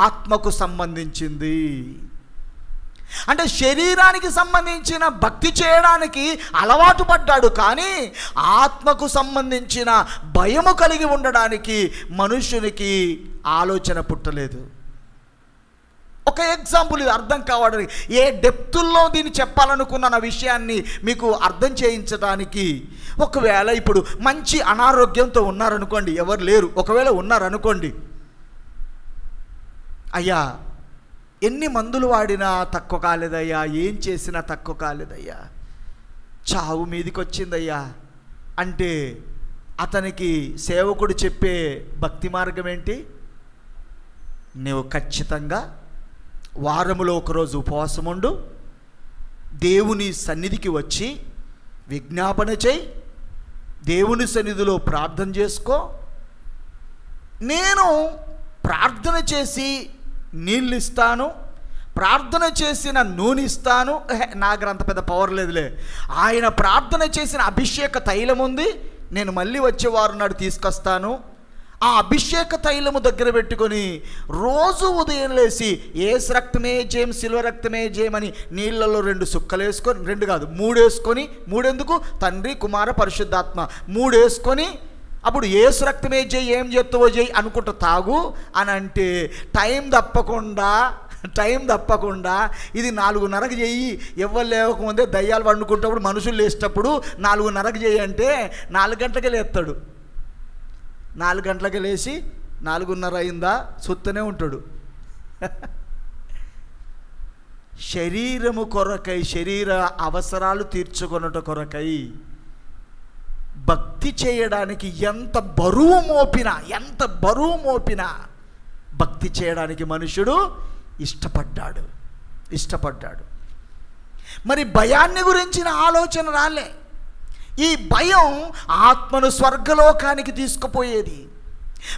ఆత్మకు సంబంధించింది. అంటే శరీరానికి సంబంధించిన భక్తి చేయడానికి అలవాటు పడ్డాడు, కానీ ఆత్మకు సంబంధించిన భయము కలిగి ఉండడానికి మనుషునికి ఆలోచన పుట్టలేదు. ఒక ఎగ్జాంపుల్ ఇది అర్థం కావడానికి, ఏ డెప్తుల్లో దీన్ని చెప్పాలనుకున్న విషయాన్ని మీకు అర్థం చేయించడానికి, ఒకవేళ ఇప్పుడు మంచి అనారోగ్యంతో ఉన్నారనుకోండి, ఎవరు లేరు, ఒకవేళ ఉన్నారనుకోండి, అయ్యా ఎన్ని మందులు వాడినా తక్కువ కాలేదయ్యా, ఏం చేసినా తక్కువ కాలేదయ్యా, చావు మీదికి వచ్చిందయ్యా అంటే అతనికి సేవకుడు చెప్పే భక్తి మార్గం ఏంటి? నువ్వు ఖచ్చితంగా వారములో ఒకరోజు ఉపవాసం ఉండు, దేవుని సన్నిధికి వచ్చి విజ్ఞాపన చేయి, దేవుని సన్నిధిలో ప్రార్థన చేసుకో. నేను ప్రార్థన చేసి నీళ్ళు ఇస్తాను, ప్రార్థన చేసిన నూనె ఇస్తాను, నా దగ్గర అంత పెద్ద పవర్ లేదులే, ఆయన ప్రార్థన చేసిన అభిషేక తైలం ఉంది, నేను మళ్ళీ వచ్చేవారు నాడు తీసుకొస్తాను. ఆ అభిషేక తైలము దగ్గర పెట్టుకొని రోజు ఉదయం లేచి ఏసు రక్తమే జయం సిల్వ రక్తమే జయమని నీళ్ళలో 2 సుక్కలు వేసుకొని, 2 కాదు 3 వేసుకొని, 3 ఎందుకు, తండ్రి కుమార పరిశుద్ధాత్మ 3 వేసుకొని, అప్పుడు ఏసు రక్తమే జై, ఏం చేస్తావో జై అనుకుంటూ తాగు అని అంటే టైం తప్పకుండా ఇది 4:30కి చెయ్యి, ఎవరు లేవకముందే దయ్యాలు వండుకుంటప్పుడు మనుషులు లేచేటప్పుడు 4:30కి చెయ్యి అంటే 4 గంటలకే లేస్తాడు. 4 గంటలకి లేచి 4:30 అయిందా సుత్తనే ఉంటాడు. శరీరము కొరకై, శరీర అవసరాలు తీర్చుకొనుట కొరకై భక్తి చేయడానికి ఎంత బరువు మోపినా భక్తి చేయడానికి మనుషుడు ఇష్టపడ్డాడు. మరి భయాన్ని గురించిన ఆలోచన రాలే. ఈ భయం ఆత్మను స్వర్గలోకానికి తీసుకుపోయేది.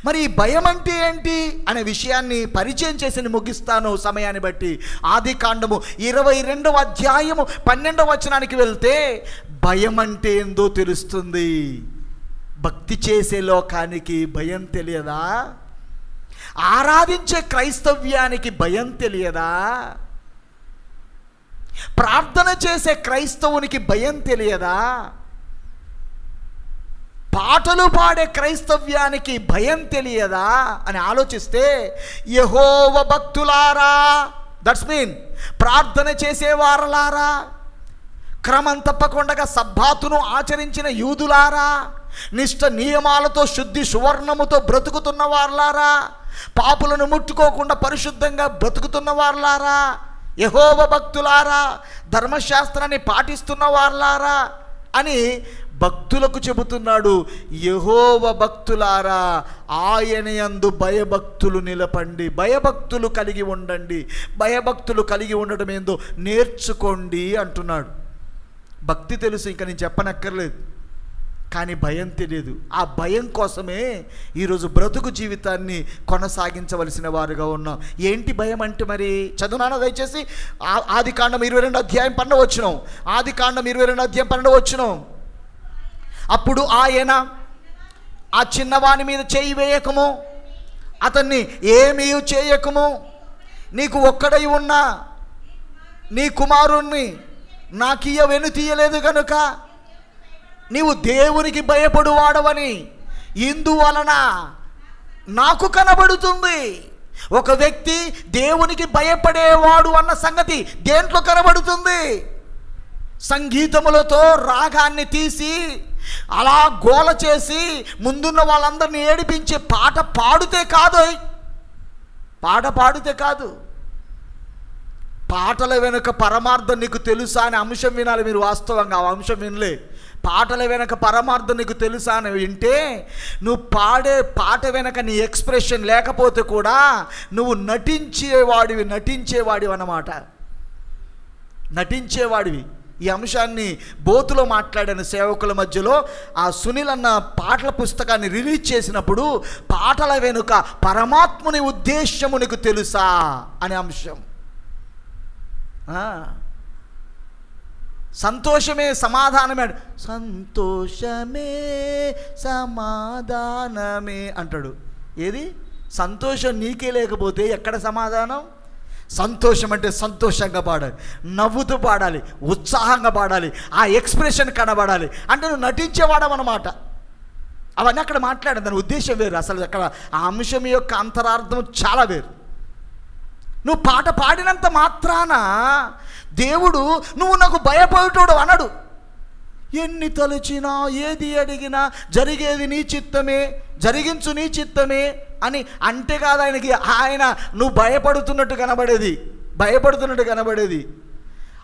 మరి ఈ భయం అంటే ఏంటి అనే విషయాన్ని పరిచయం చేసి ముగిస్తాను సమయాన్ని బట్టి. ఆదికాండము 22వ అధ్యాయము 12వ వచనానికి వెళ్తే భయం అంటే ఏందో తెలుస్తుంది. భక్తి చేసే లోకానికి భయం తెలియదా? ఆరాధించే క్రైస్తవ్యానికి భయం తెలియదా? ప్రార్థన చేసే క్రైస్తవునికి భయం తెలియదా? పాటలు పాడే క్రైస్తవ్యానికి భయం తెలియదా అని ఆలోచిస్తే, యెహోవా భక్తులారా, దట్స్ మీన్ ప్రార్థన చేసేవారలారా, క్రమం తప్పకుండా సబ్బాతును ఆచరించిన యూదులారా, నిష్ఠ నియమాలతో శుద్ధి సువర్ణముతో బ్రతుకుతున్న వారలారా, పాపులను ముట్టుకోకుండా పరిశుద్ధంగా బ్రతుకుతున్న వారలారా, యెహోవా భక్తులారా, ధర్మశాస్త్రాన్ని పాటిస్తున్న వారులారా అని భక్తులకు చెబుతున్నాడు. యెహోవా భక్తులారా, ఆయన యందు భయభక్తులు నిలపండి, భయభక్తులు కలిగి ఉండండి, భయభక్తులు కలిగి ఉండడం ఏందో నేర్చుకోండి అంటున్నాడు. భక్తి తెలుసు, ఇంకా నేను చెప్పనక్కర్లేదు, కానీ భయం తెలియదు. ఆ భయం కోసమే ఈరోజు బ్రతుకు జీవితాన్ని కొనసాగించవలసిన వారుగా ఉన్నాం. ఏంటి భయం అంటే మరి చదువునాను దయచేసి. ఆదికాండం 22వ అధ్యాయం 12వ వచనం. ఆదికాండం 22వ అధ్యాయం 12వ వచనం. అప్పుడు ఆయన, ఆ చిన్నవాని మీద చేయి వేయకము, అతన్ని ఏమీ చేయకము, నీకు ఒక్కడై ఉన్న నీ కుమారుణ్ణి నాకియ్య వెనుతీయలేదు గనుక నీవు దేవునికి భయపడువాడవని ఇందువలన నాకు కనబడుతుంది. ఒక వ్యక్తి దేవునికి భయపడేవాడు అన్న సంగతి దేంట్లో కనబడుతుంది? సంగీతములతో రాగాన్ని తీసి అలా గోల చేసి ముందున్న వాళ్ళందరినీ ఏడిపించే పాట పాడితే కాదు, పాడితే కాదు. పాటల వెనుక పరమార్థం నీకు తెలుసా అనే అంశం వినాలి మీరు. వాస్తవంగా ఆ అంశం వినలే. పాటల వెనక పరమార్థం నీకు తెలుసా అని వింటే, నువ్వు పాడే పాట వెనక నీ ఎక్స్ప్రెషన్ లేకపోతే కూడా నువ్వు నటించేవాడివి అన్నమాట, నటించేవాడివి. ఈ అంశాన్ని బోతులో మాట్లాడిన సేవకుల మధ్యలో ఆ సునీల్ అన్న పాటల పుస్తకాన్ని రిలీజ్ చేసినప్పుడు, పాటల వెనుక పరమాత్ముని ఉద్దేశము నీకు తెలుసా అనే అంశం. సంతోషమే సమాధానమే, సంతోషమే సమాధానమే అంటాడు. ఏది సంతోషం నీకే లేకపోతే ఎక్కడ సమాధానం? సంతోషం అంటే సంతోషంగా పాడాలి, నవ్వుతూ పాడాలి, ఉత్సాహంగా పాడాలి, ఆ ఎక్స్ప్రెషన్ కనబడాలి. అంటే నువ్వు నటించేవాడమన్నమాట. అవన్నీ అక్కడ మాట్లాడాను, దాని ఉద్దేశం వేరు. అసలు అక్కడ ఆ అంశం యొక్క అంతరార్థం చాలా వేరు. నువ్వు పాట పాడినంత మాత్రాన దేవుడు నువ్వు నాకు భయపడేటోడు అనడు. ఎన్ని తలచినా ఏది అడిగినా జరిగేది నీ చిత్తమే, జరిగించు నీ చిత్తమే అని అంటే కాదు ఆయనకి. ఆయన నువ్వు భయపడుతున్నట్టు కనబడేది.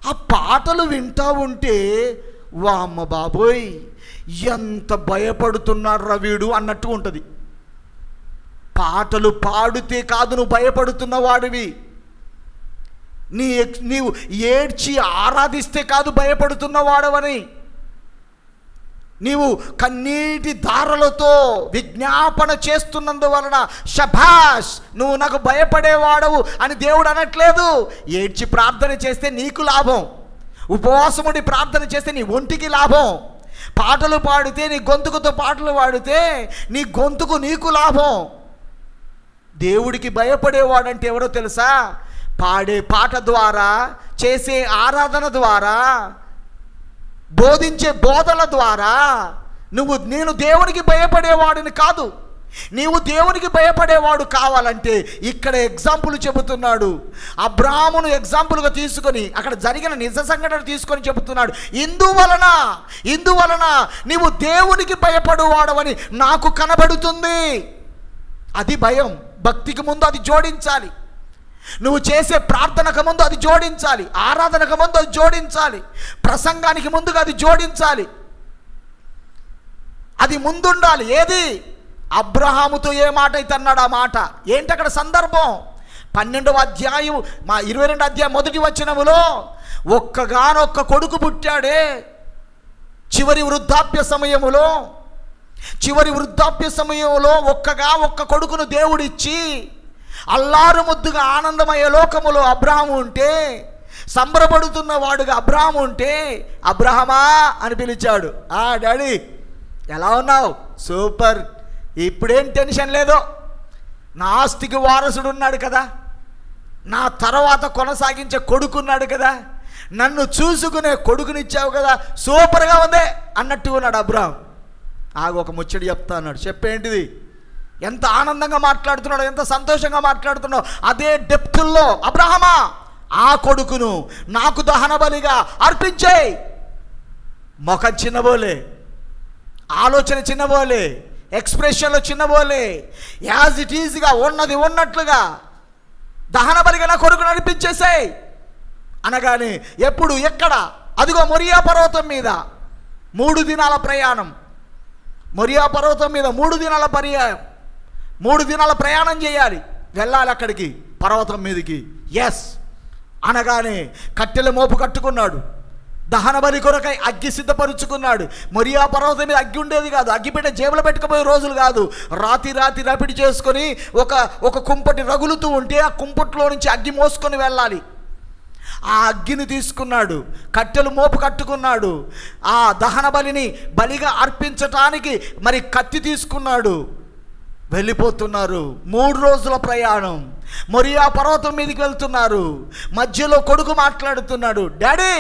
ఆ పాటలు వింటా ఉంటే వామ్మ బాబోయ్ ఎంత భయపడుతున్నాడు రా వీడు అన్నట్టు ఉంటుంది. పాటలు పాడితే కాదు నువ్వు భయపడుతున్న వాడివి. నీవు ఏడ్చి ఆరాధిస్తే కాదు భయపడుతున్న వాడవని. నీవు కన్నీటి ధారలతో విజ్ఞాపన చేస్తున్నందువలన శభాష్ నువ్వు నాకు భయపడేవాడవు అని దేవుడు అనట్లేదు. ఏడ్చి ప్రార్థన చేస్తే నీకు లాభం, ఉపవాసముడి ప్రార్థన చేస్తే నీ ఒంటికి లాభం, పాటలు పాడితే నీ గొంతుకుతో పాటలు పాడితే నీ గొంతుకు నీకు లాభం. దేవుడికి భయపడేవాడంటే ఎవరో తెలుసా? పాడే పాట ద్వారా, చేసే ఆరాధన ద్వారా, బోధించే బోధల ద్వారా నేను దేవునికి భయపడేవాడిని కాదు. నీవు దేవునికి భయపడేవాడు కావాలంటే ఇక్కడ ఎగ్జాంపుల్ చెబుతున్నాడు. అబ్రాహామును ఎగ్జాంపుల్గా తీసుకొని అక్కడ జరిగిన నిజ సంఘటన తీసుకొని చెబుతున్నాడు. ఇందువలన నీవు దేవునికి భయపడేవాడవని నాకు కనబడుతుంది. అది భయం. భక్తికి ముందు అది జోడించాలి. నువ్వు చేసే ప్రార్థనకు ముందు అది జోడించాలి, ఆరాధనకు ముందు అది జోడించాలి, ప్రసంగానికి ముందుగా అది జోడించాలి. అది ముందుండాలి. ఏది? అబ్రహాముతో ఏ మాట అయితే అన్నాడు ఆ మాట ఏంటి అక్కడ సందర్భం? 12వ అధ్యాయం 22వ అధ్యాయం 1వ వచనములో ఒక్కగానొక్క కొడుకు పుట్టాడే. చివరి వృద్ధాప్య సమయంలో ఒక్క కొడుకును దేవుడిచ్చి అల్లారు ముద్దుగా ఆనందమయ లోకములో అబ్రహాము ఉంటే, సంబరపడుతున్న వాడుగా అబ్రహాము ఉంటే, అబ్రహమా అని పిలిచాడు. డాడీ ఎలా ఉన్నావు? సూపర్, ఇప్పుడేం టెన్షన్ లేదో, నా ఆస్తికి వారసుడు ఉన్నాడు కదా, నా తర్వాత కొనసాగించే కొడుకున్నాడు కదా, నన్ను చూసుకునే కొడుకునిచ్చావు కదా, సూపర్గా ఉందే అన్నట్టు ఉన్నాడు అబ్రహాం. ఒక ముచ్చడి చెప్తా అన్నాడు. చెప్పేంటిది? ఎంత ఆనందంగా మాట్లాడుతున్నాడో, ఎంత సంతోషంగా మాట్లాడుతున్నాడో అదే డెప్తుల్లో, అబ్రహమా ఆ కొడుకును నాకు దహన బలిగా అర్పించేయి. ముఖం చిన్నబోలే, ఆలోచన చిన్నబోలే, ఎక్స్ప్రెషన్లో చిన్నబోలే, యాజ్ ఇట్ ఈజ్గా ఉన్నది ఉన్నట్లుగా దహన బలిగా నా కొడుకును అర్పించేసాయి. అనగానే ఎప్పుడు, ఎక్కడ? అదిగో మొరియా పర్వతం మీద 3 దినాల ప్రయాణం. మొరియా పర్వతం మీద 3 దినాల పర్యాయం, 3 దినాల ప్రయాణం చేయాలి, వెళ్ళాలి అక్కడికి, పర్వతం మీదకి. ఎస్ అనగానే కట్టెల మోపు కట్టుకున్నాడు, దహన బలి కొరకై అగ్గి సిద్ధపరుచుకున్నాడు. మొరియా పర్వతం మీద అగ్గి ఉండేది కాదు, అగ్గిపెట్టే జేబులో పెట్టుకుపోయే రోజులు కాదు. రాతి రపిడి చేసుకొని ఒక కుంపటి రగులుతూ ఉంటే ఆ కుంపట్లో నుంచి అగ్గి మోసుకొని వెళ్ళాలి. ఆ అగ్గిని తీసుకున్నాడు, కట్టెలు మోపు కట్టుకున్నాడు, ఆ దహన బలిని బలిగా అర్పించటానికి మరి కత్తి తీసుకున్నాడు. వెళ్ళిపోతున్నారు. 3 రోజుల ప్రయాణం. మొరియా పర్వతం మీదకి వెళ్తున్నారు. మధ్యలో కొడుకు మాట్లాడుతున్నాడు, డాడీ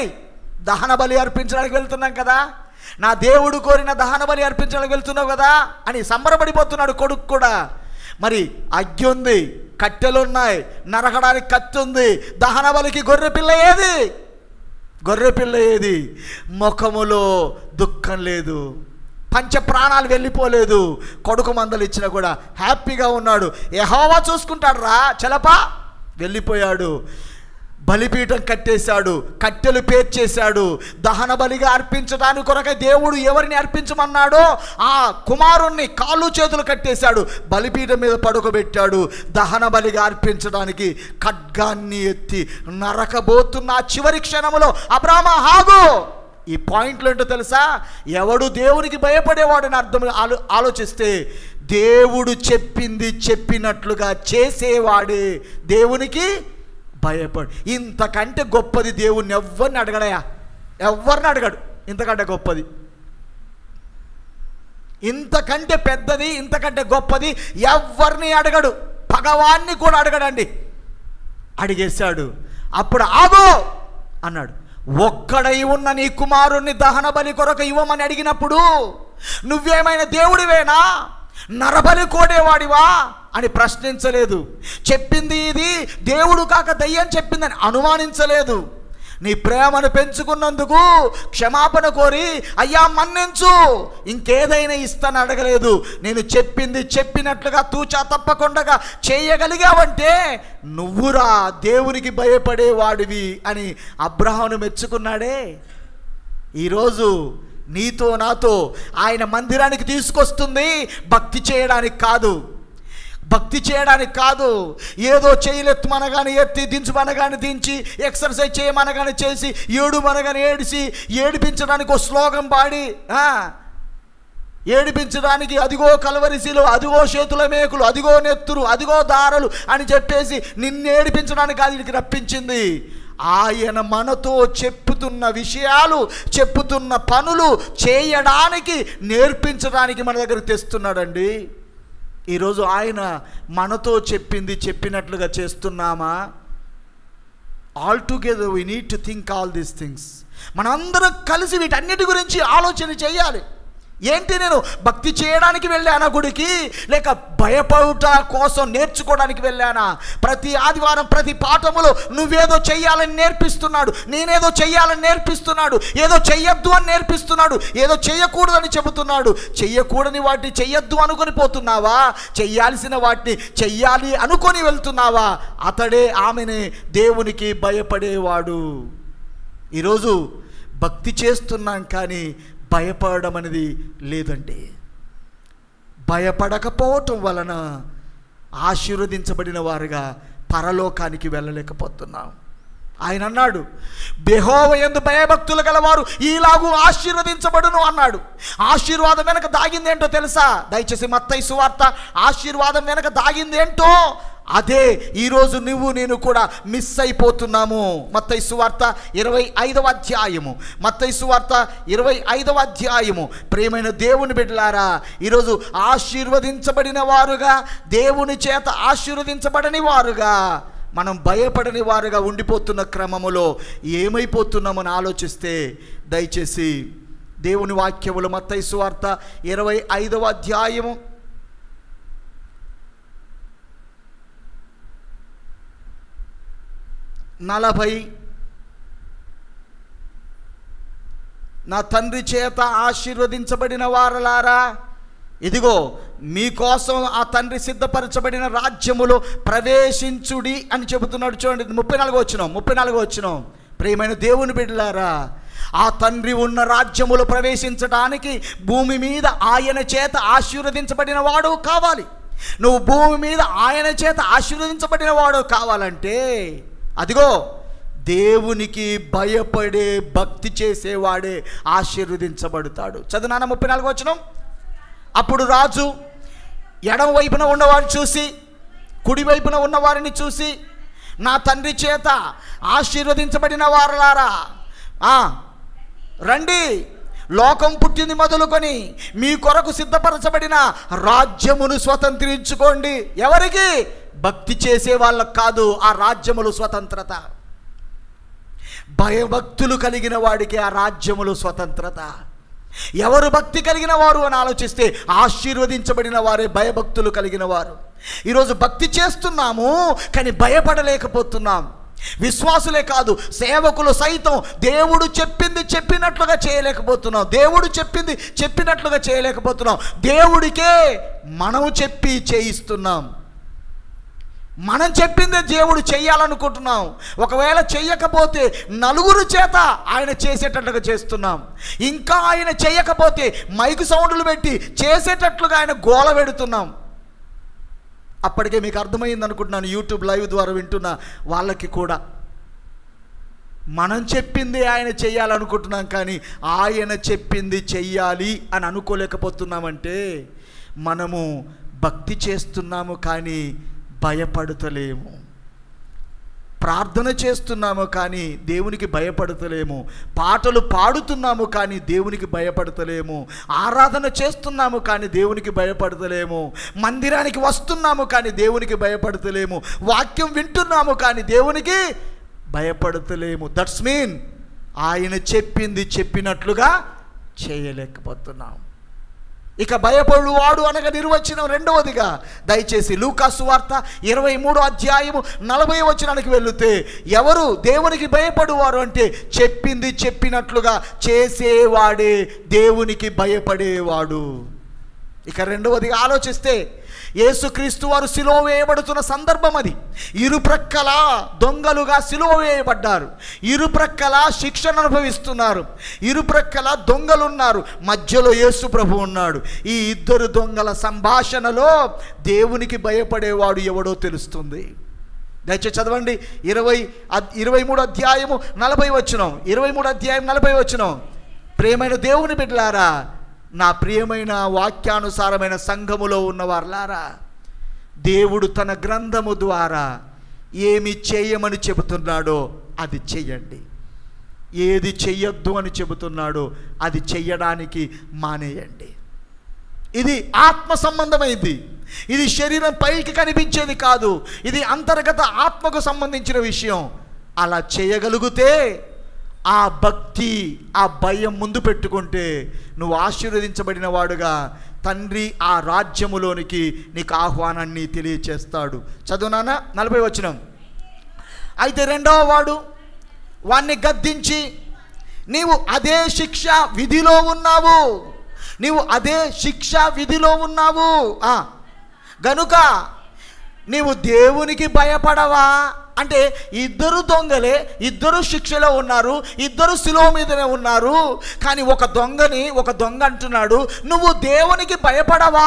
దహన బలి అర్పించడానికి వెళ్తున్నాం కదా, నా దేవుడు కోరిన దహన బలి అర్పించడానికి వెళ్తున్నావు కదా అని సంబరపడిపోతున్నాడు కొడుకు కూడా. మరి అగ్గి ఉంది, కట్టెలున్నాయి, నరకడానికి కత్తి ఉంది, దహన బలికి గొర్రెపిల్ల ఏది? గొర్రెపిల్ల ఏది? ముఖములో దుఃఖం లేదు, పంచ ప్రాణాలు వెళ్ళిపోలేదు. కొడుకు మందలు ఇచ్చినా కూడా హ్యాపీగా ఉన్నాడు. యెహోవా చూసుకుంటాడు రా చలపా. వెళ్ళిపోయాడు. బలిపీఠం కట్టేశాడు, కట్టెలు పేర్చేశాడు. దహన బలిగా అర్పించడానికి కొరకై దేవుడు ఎవరిని అర్పించమన్నాడో ఆ కుమారుణ్ణి కాళ్ళు చేతులు కట్టేశాడు, బలిపీఠం మీద పడుకోబెట్టాడు. దహన బలిగా అర్పించడానికి ఖడ్గాన్ని ఎత్తి నరకబోతున్న ఆ చివరి క్షణంలో అబ్రామా ఆగు. ఈ పాయింట్లు ఏంటో తెలుసా? ఎవడు దేవునికి భయపడేవాడని అర్థం ఆలోచిస్తే దేవుడు చెప్పింది చెప్పినట్లుగా చేసేవాడే దేవునికి భయపడు. ఇంతకంటే గొప్పది దేవుణ్ణి ఎవరిని అడగడయా? ఎవరిని అడగడు ఇంతకంటే గొప్పది. ఇంతకంటే పెద్దది, ఇంతకంటే గొప్పది ఎవరిని అడగడు. భగవాన్ని కూడా అడగడండి. అడిగేశాడు. అప్పుడు ఆగో అన్నాడు. ఒక్కడై ఉన్న నీ కుమారుణ్ణి దహన బలి కొరకు ఇవ్వమని అడిగినప్పుడు నువ్వేమైనా దేవుడివేనా, నరబలి కోడేవాడివా అని ప్రశ్నించలేదు. చెప్పింది ఇది దేవుడు కాక దయ్యం చెప్పిందని అనుమానించలేదు. నీ ప్రేమను పెంచుకున్నందుకు క్షమాపణ కోరి అయ్యా మన్నించు, ఇంకేదైనా ఇస్తాను అడగలేదు. నేను చెప్పింది చెప్పినట్లుగా తూచా తప్పకుండా చేయగలిగావంటే నువ్వురా దేవునికి భయపడేవాడివి అని అబ్రహామును మెచ్చుకున్నాడే. ఈరోజు నీతో నాతో ఆయన మందిరానికి తీసుకొస్తుంది భక్తి చేయడానికి కాదు, భక్తి చేయడానికి కాదు. ఏదో చేయలెత్తమనగానే ఎత్తి, దించుమనగానే దించి, ఎక్సర్సైజ్ చేయమనగానే చేసి, ఏడుమనగానే ఏడిసి, ఏడిపించడానికి ఒక శ్లోకం పాడి, ఏడిపించడానికి అదిగో కలవరిశిలు, అదిగో చేతుల మేకులు, అదిగో నెత్తురు, అదిగో దారలు అని చెప్పేసి నిన్ను ఏడిపించడానికి కాదు వీడికి రప్పించింది. ఆయన మనతో చెప్పుతున్న విషయాలు, చెప్పుతున్న పనులు చేయడానికి, నేర్పించడానికి మన దగ్గరకు తెస్తున్నాడండి. ఈరోజు ఆయన మనతో చెప్పింది చెప్పినట్లుగా చేస్తున్నామా? All together we need to think all these things. మనందరం కలిసి వీటన్నిటి గురించి ఆలోచన చేయాలి. ఏంటి, నేను భక్తి చేయడానికి వెళ్ళానా గుడికి, లేక భయపడుట కోసం నేర్చుకోవడానికి వెళ్ళానా? ప్రతి ఆదివారం ప్రతి పాఠములో నువ్వేదో చెయ్యాలని నేర్పిస్తున్నాడు, నేనేదో చెయ్యాలని నేర్పిస్తున్నాడు, ఏదో చెయ్యొద్దు అని నేర్పిస్తున్నాడు, ఏదో చెయ్యకూడదని చెబుతున్నాడు. చెయ్యకూడని వాటిని చెయ్యొద్దు అనుకొని పోతున్నావా? చెయ్యాల్సిన వాటిని చెయ్యాలి అనుకొని వెళ్తున్నావా? అతడే ఆమెనే దేవునికి భయపడేవాడు. ఈరోజు భక్తి చేస్తున్నాం కానీ భయపడడం అనేది లేదండి. భయపడకపోవటం వలన ఆశీర్వదించబడిన వారుగా పరలోకానికి వెళ్ళలేకపోతున్నాం. ఆయన అన్నాడు, యెహోవా యందు భయభక్తులు గలవారు ఈలాగు ఆశీర్వదించబడును అన్నాడు. ఆశీర్వాదం వెనక దాగింది ఏంటో తెలుసా? దయచేసి మత్తయి సువార్త ఆశీర్వాదం వెనక దాగింది ఏంటో అదే ఈరోజు నువ్వు నేను కూడా మిస్ అయిపోతున్నాము. మత్తయి సువార్త 25వ అధ్యాయము, మత్తయి సువార్త 25వ అధ్యాయము. ప్రియమైన దేవుని బిడ్డలారా, ఈరోజు ఆశీర్వదించబడిన వారుగా, దేవుని చేత ఆశీర్వదించబడని వారుగా, మనం భయపడని వారుగా ఉండిపోతున్న క్రమములో ఏమైపోతున్నామని ఆలోచిస్తే దయచేసి దేవుని వాక్యములు మత్తయి సువార్త 25వ అధ్యాయము 40 నా తండ్రి చేత ఆశీర్వదించబడిన వారలారా, ఇదిగో మీకోసం ఆ తండ్రి సిద్ధపరచబడిన రాజ్యములో ప్రవేశించుడి అని చెబుతున్నాడు. చూడండి 34వ వచనం ప్రియమైన దేవుని బిడ్డలారా, ఆ తండ్రి ఉన్న రాజ్యములో ప్రవేశించడానికి భూమి మీద ఆయన చేత ఆశీర్వదించబడిన వాడు కావాలి. నువ్వు భూమి మీద ఆయన చేత ఆశీర్వదించబడిన వాడు కావాలంటే అదిగో దేవునికి భయపడే భక్తి చేసేవాడే ఆశీర్వదించబడతాడు. చదువునాన్న 34వ వచనం. అప్పుడు రాజు ఎడమ వైపున ఉన్నవారిని చూసి కుడివైపున ఉన్నవారిని చూసి, నా తండ్రి చేత ఆశీర్వదించబడిన వారలారా రండి, లోకం పుట్టింది మొదలుకొని మీ కొరకు సిద్ధపరచబడిన రాజ్యమును స్వతంత్రించుకోండి. ఎవరికి? భక్తి చేసే వాళ్ళకు కాదు ఆ రాజ్యములు స్వతంత్రత. భయభక్తులు కలిగిన వాడికి ఆ రాజ్యములు స్వతంత్రత. ఎవరు భక్తి కలిగిన వారు అని ఆలోచిస్తే ఆశీర్వదించబడిన వారే భయభక్తులు కలిగిన వారు. ఈరోజు భక్తి చేస్తున్నాము కానీ భయపడలేకపోతున్నాం. విశ్వాసులే కాదు, సేవకులు సైతం దేవుడు చెప్పింది చెప్పినట్లుగా చేయలేకపోతున్నాం. దేవుడు చెప్పింది చెప్పినట్లుగా చేయలేకపోతున్నాం. దేవుడికే మనం చెప్పి చేయిస్తున్నాం. మనం చెప్పిందే దేవుడు చెయ్యాలనుకుంటున్నాం. ఒకవేళ చెయ్యకపోతే నలుగురు చేత ఆయన చేసేటట్లుగా చేస్తున్నాం. ఇంకా ఆయన చెయ్యకపోతే మైకు సౌండ్లు పెట్టి చేసేటట్లుగా ఆయన గోల పెడుతున్నాం. అప్పటికే మీకు అర్థమైంది అనుకుంటున్నాను, యూట్యూబ్ లైవ్ ద్వారా వింటున్న వాళ్ళకి కూడా. మనం చెప్పింది ఆయన చెయ్యాలనుకుంటున్నాం కానీ ఆయన చెప్పింది చెయ్యాలి అని అనుకోలేకపోతున్నామంటే మనము భక్తి చేస్తున్నాము కానీ భయపడతలేము. ప్రార్థన చేస్తున్నాము కానీ దేవునికి భయపడతలేము. పాటలు పాడుతున్నాము కానీ దేవునికి భయపడతలేము. ఆరాధన చేస్తున్నాము కానీ దేవునికి భయపడతలేము. మందిరానికి వస్తున్నాము కానీ దేవునికి భయపడతలేము. వాక్యం వింటున్నాము కానీ దేవునికి భయపడతలేము. దట్స్ మీన్ ఆయన చెప్పింది చెప్పినట్లుగా చేయలేకపోతున్నాం. ఇక భయపడువాడు అనగా నిర్వచనం రెండవదిగా దయచేసి లూకా సువార్త 23వ అధ్యాయము 40వ వచనానికి వెళితే, ఎవరు దేవునికి భయపడువారు అంటే చెప్పింది చెప్పినట్లుగా చేసేవాడే దేవునికి భయపడేవాడు. ఇక రెండవదిగా ఆలోచిస్తే యేసుక్రీస్తు వారు సిలువ వేయబడుతున్న సందర్భం అది. ఇరుప్రక్కల దొంగలుగా సిలువ వేయబడ్డారు. ఇరుప్రక్కల శిక్షను అనుభవిస్తున్నారు. ఇరుప్రక్కల దొంగలున్నారు. మధ్యలో యేసు ప్రభు ఉన్నాడు. ఈ ఇద్దరు దొంగల సంభాషణలో దేవునికి భయపడేవాడు ఎవడో తెలుస్తుంది. దయచేసి చదవండి 23వ అధ్యాయము 40వ వచనం. 23వ అధ్యాయం 40వ వచనం. ప్రియమైన దేవుని బిడ్డలారా, నా ప్రియమైన వాక్యానుసారమైన సంఘములో ఉన్నవారులారా, దేవుడు తన గ్రంథము ద్వారా ఏమి చేయమని చెబుతున్నాడో అది చెయ్యండి. ఏది చెయ్యొద్దు అని చెబుతున్నాడో అది చెయ్యడానికి మానేయండి. ఇది ఆత్మ సంబంధమైంది. ఇది శరీరం పైకి కనిపించేది కాదు. ఇది అంతర్గత ఆత్మకు సంబంధించిన విషయం. అలా చేయగలిగితే ఆ భక్తి, ఆ భయం ముందు పెట్టుకుంటే నువ్వు ఆశీర్వదించబడిన వాడుగా తండ్రి ఆ రాజ్యములోనికి నీకు ఆహ్వానాన్ని తెలియచేస్తాడు. చదువునానా 40వ వచనం. అయితే రెండవ వాడు వాణ్ణి గద్దించి, నీవు అదే శిక్ష విధిలో ఉన్నావు, నీవు అదే శిక్ష విధిలో ఉన్నావు గనుక నీవు దేవునికి భయపడవా? అంటే ఇద్దరు దొంగలే, ఇద్దరు శిక్షలో ఉన్నారు, ఇద్దరు శిలువ మీదనే ఉన్నారు. కానీ ఒక దొంగ అంటున్నాడు, నువ్వు దేవునికి భయపడవా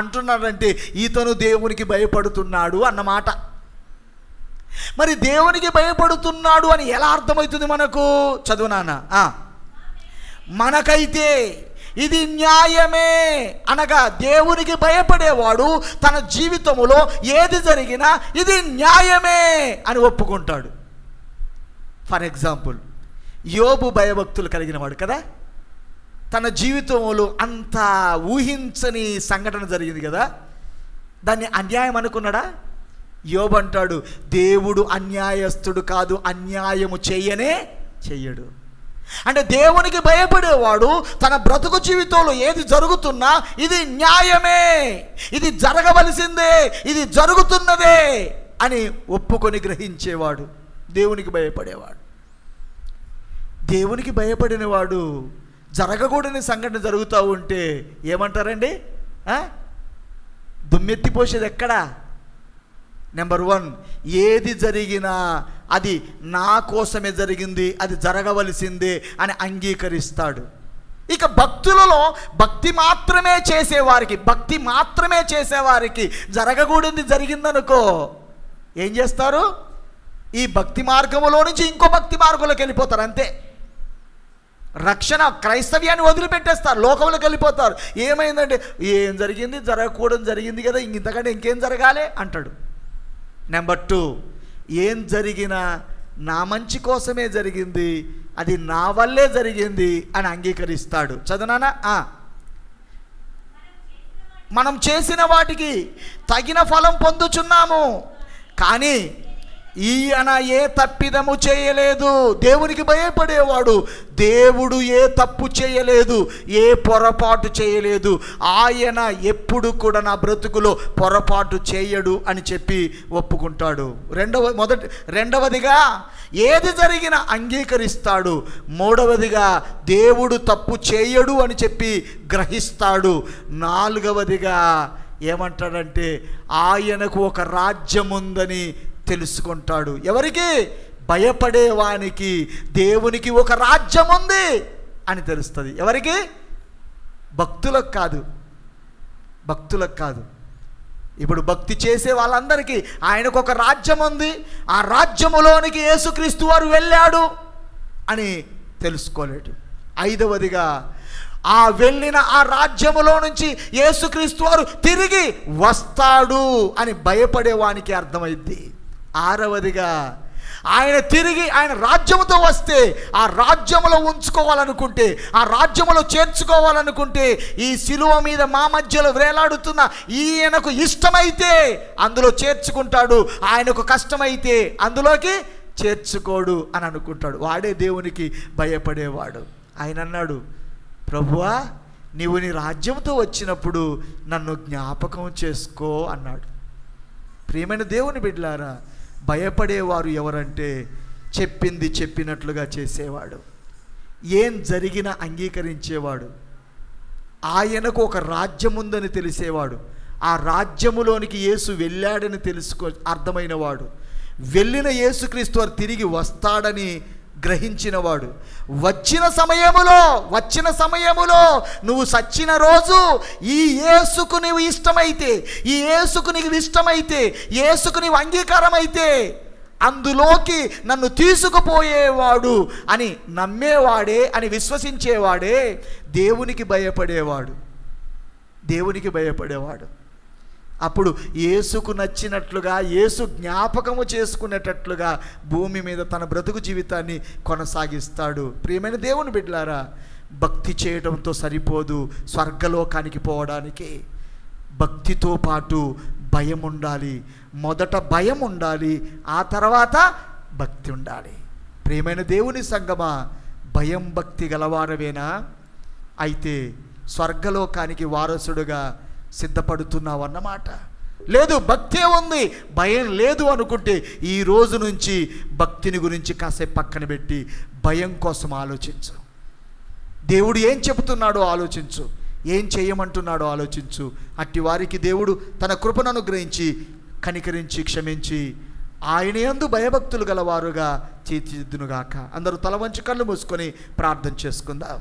అంటున్నాడంటే ఇతను దేవునికి భయపడుతున్నాడు అన్నమాట. మరి దేవునికి భయపడుతున్నాడు అని ఎలా అర్థమవుతుంది మనకు? చదువునానా. మనకైతే ఇది న్యాయమే అనగా దేవునికి భయపడేవాడు తన జీవితంలో ఏది జరిగినా ఇది న్యాయమే అని ఒప్పుకుంటాడు. ఫర్ ఎగ్జాంపుల్, యోబు భయభక్తులు కలిగిన వాడు కదా. తన జీవితంలో అంత ఊహించని సంఘటన జరిగింది కదా, దాన్ని అన్యాయం అనుకున్నాడా? యోబు అంటాడు, దేవుడు అన్యాయస్తుడు కాదు, అన్యాయము చెయ్యడు. అంటే దేవునికి భయపడేవాడు తన బ్రతుకు జీవితంలో ఏది జరుగుతున్నా ఇది న్యాయమే, ఇది జరగవలసిందే, ఇది జరుగుతున్నదే అని ఒప్పుకొని గ్రహించేవాడు దేవునికి భయపడేవాడు. దేవునికి భయపడినవాడు జరగకూడని సంఘటన జరుగుతూ ఉంటే ఏమంటారండి? దుమ్మెత్తిపోసేది ఎక్కడా? నెంబర్ 1, ఏది జరిగినా అది నా కోసమే జరిగింది, అది జరగవలసిందే అని అంగీకరిస్తాడు. ఇక భక్తులలో భక్తి మాత్రమే చేసేవారికి జరగకూడదు జరిగిందనుకో ఏం చేస్తారు? ఈ భక్తి మార్గంలో నుంచి ఇంకో భక్తి మార్గంలోకి వెళ్ళిపోతారు. అంతే, రక్షణ క్రైస్తవ్యాన్ని వదిలిపెట్టేస్తారు, లోకంలోకి వెళ్ళిపోతారు. ఏమైందంటే ఏం జరిగింది, జరగకూడదు జరిగింది కదా, ఇంతకంటే ఇంకేం జరగాలి అంటాడు. నెంబర్ 2, ఏం జరిగినా నా మంచి కోసమే జరిగింది, అది నా వల్లే జరిగింది అని అంగీకరిస్తాడు. చదువునానా? మనం చేసిన వాటికి తగిన ఫలం పొందుచున్నాము, కానీ ఈయన ఏ తప్పిదము చేయలేదు. దేవునికి భయపడేవాడు, దేవుడు ఏ తప్పు చేయలేదు, ఏ పొరపాటు చేయలేదు, ఆయన ఎప్పుడు కూడా నా బ్రతుకులో పొరపాటు చేయడు అని చెప్పి ఒప్పుకుంటాడు. రెండవదిగా ఏది జరిగినా అంగీకరిస్తాడు. మూడవదిగా దేవుడు తప్పు చేయడు అని చెప్పి గ్రహిస్తాడు. నాలుగవదిగా ఏమంటాడంటే ఆయనకు ఒక రాజ్యం ఉందని తెలుసుకుంటాడు. ఎవరికి? భయపడేవానికి దేవునికి ఒక రాజ్యం ఉంది అని తెలుస్తుంది. ఎవరికి? భక్తులకు కాదు. ఇప్పుడు భక్తి చేసే వాళ్ళందరికీ ఆయనకు ఒక రాజ్యం ఉంది, ఆ రాజ్యములోనికి యేసుక్రీస్తు వారు వెళ్ళాడు అని తెలుసుకోలేడు. ఐదవదిగా ఆ వెళ్ళిన ఆ రాజ్యములో నుంచి యేసుక్రీస్తు వారు తిరిగి వస్తాడు అని భయపడేవానికి అర్థమైంది. ఆరవదిగా ఆయన రాజ్యముతో వస్తే ఆ రాజ్యములో ఉంచుకోవాలనుకుంటే, ఆ రాజ్యములో చేర్చుకోవాలనుకుంటే, ఈ శిలువ మీద మా మధ్యలో వేలాడుతున్న ఈయనకు ఇష్టమైతే అందులో చేర్చుకుంటాడు, ఆయనకు కష్టమైతే అందులోకి చేర్చుకోడు అని అనుకుంటాడు. వాడే దేవునికి భయపడేవాడు. ఆయన అన్నాడు, ప్రభువా నీవు నీ రాజ్యంతో వచ్చినప్పుడు నన్ను జ్ఞాపకం చేసుకో అన్నాడు. ప్రియమైన దేవుని బిడ్డలారా, భయపడేవారు ఎవరంటే చెప్పింది చెప్పినట్లుగా చేసేవాడు, ఏం జరిగినా అంగీకరించేవాడు, ఆయనకు ఒక రాజ్యం ఉందని తెలిసేవాడు, ఆ రాజ్యములోనికి యేసు వెళ్ళాడని అర్థమైనవాడు, వెళ్ళిన యేసుక్రీస్తు వారు తిరిగి వస్తాడని గ్రహించినవాడు, వచ్చిన సమయములో నువ్వు సచ్చిన రోజు ఈ యేసుకు నీవు ఇష్టమైతే, ఈ యేసుకు నీకు ఇష్టమైతే, యేసుకు నీవు అంగీకారం అయితే అందులోకి నన్ను తీసుకుపోయేవాడు అని నమ్మేవాడే, అని విశ్వసించేవాడే దేవునికి భయపడేవాడు. అప్పుడు యేసుకు నచ్చినట్లుగా, యేసు జ్ఞాపకము చేసుకునేటట్లుగా భూమి మీద తన బ్రతుకు జీవితాన్ని కొనసాగిస్తాడు. ప్రియమైన దేవుని బిడ్డలారా, భక్తి చేయడంతో సరిపోదు స్వర్గలోకానికి పోవడానికి. భక్తితో పాటు భయం ఉండాలి. మొదట భయం ఉండాలి, ఆ తర్వాత భక్తి ఉండాలి. ప్రియమైన దేవుని సంగమా, భయం భక్తి గలవారవేనా? అయితే స్వర్గలోకానికి వారసుడుగా సిద్ధపడుతున్నావు అన్నమాట. లేదు, భక్తే ఉంది, భయం లేదు అనుకుంటే ఈ రోజు నుంచి భక్తిని గురించి కాసేపు పక్కన పెట్టి భయం కోసం ఆలోచించు. దేవుడు ఏం చెబుతున్నాడో ఆలోచించు, ఏం చేయమంటున్నాడో ఆలోచించు. అట్టి వారికి దేవుడు తన కృపను అనుగ్రహించి కనికరించి క్షమించి ఆయన యందు భయభక్తులు గలవారుగా తీర్చిదిద్దునుగాక. అందరూ తల వంచి కళ్ళు మూసుకొని ప్రార్థన చేసుకుందాం.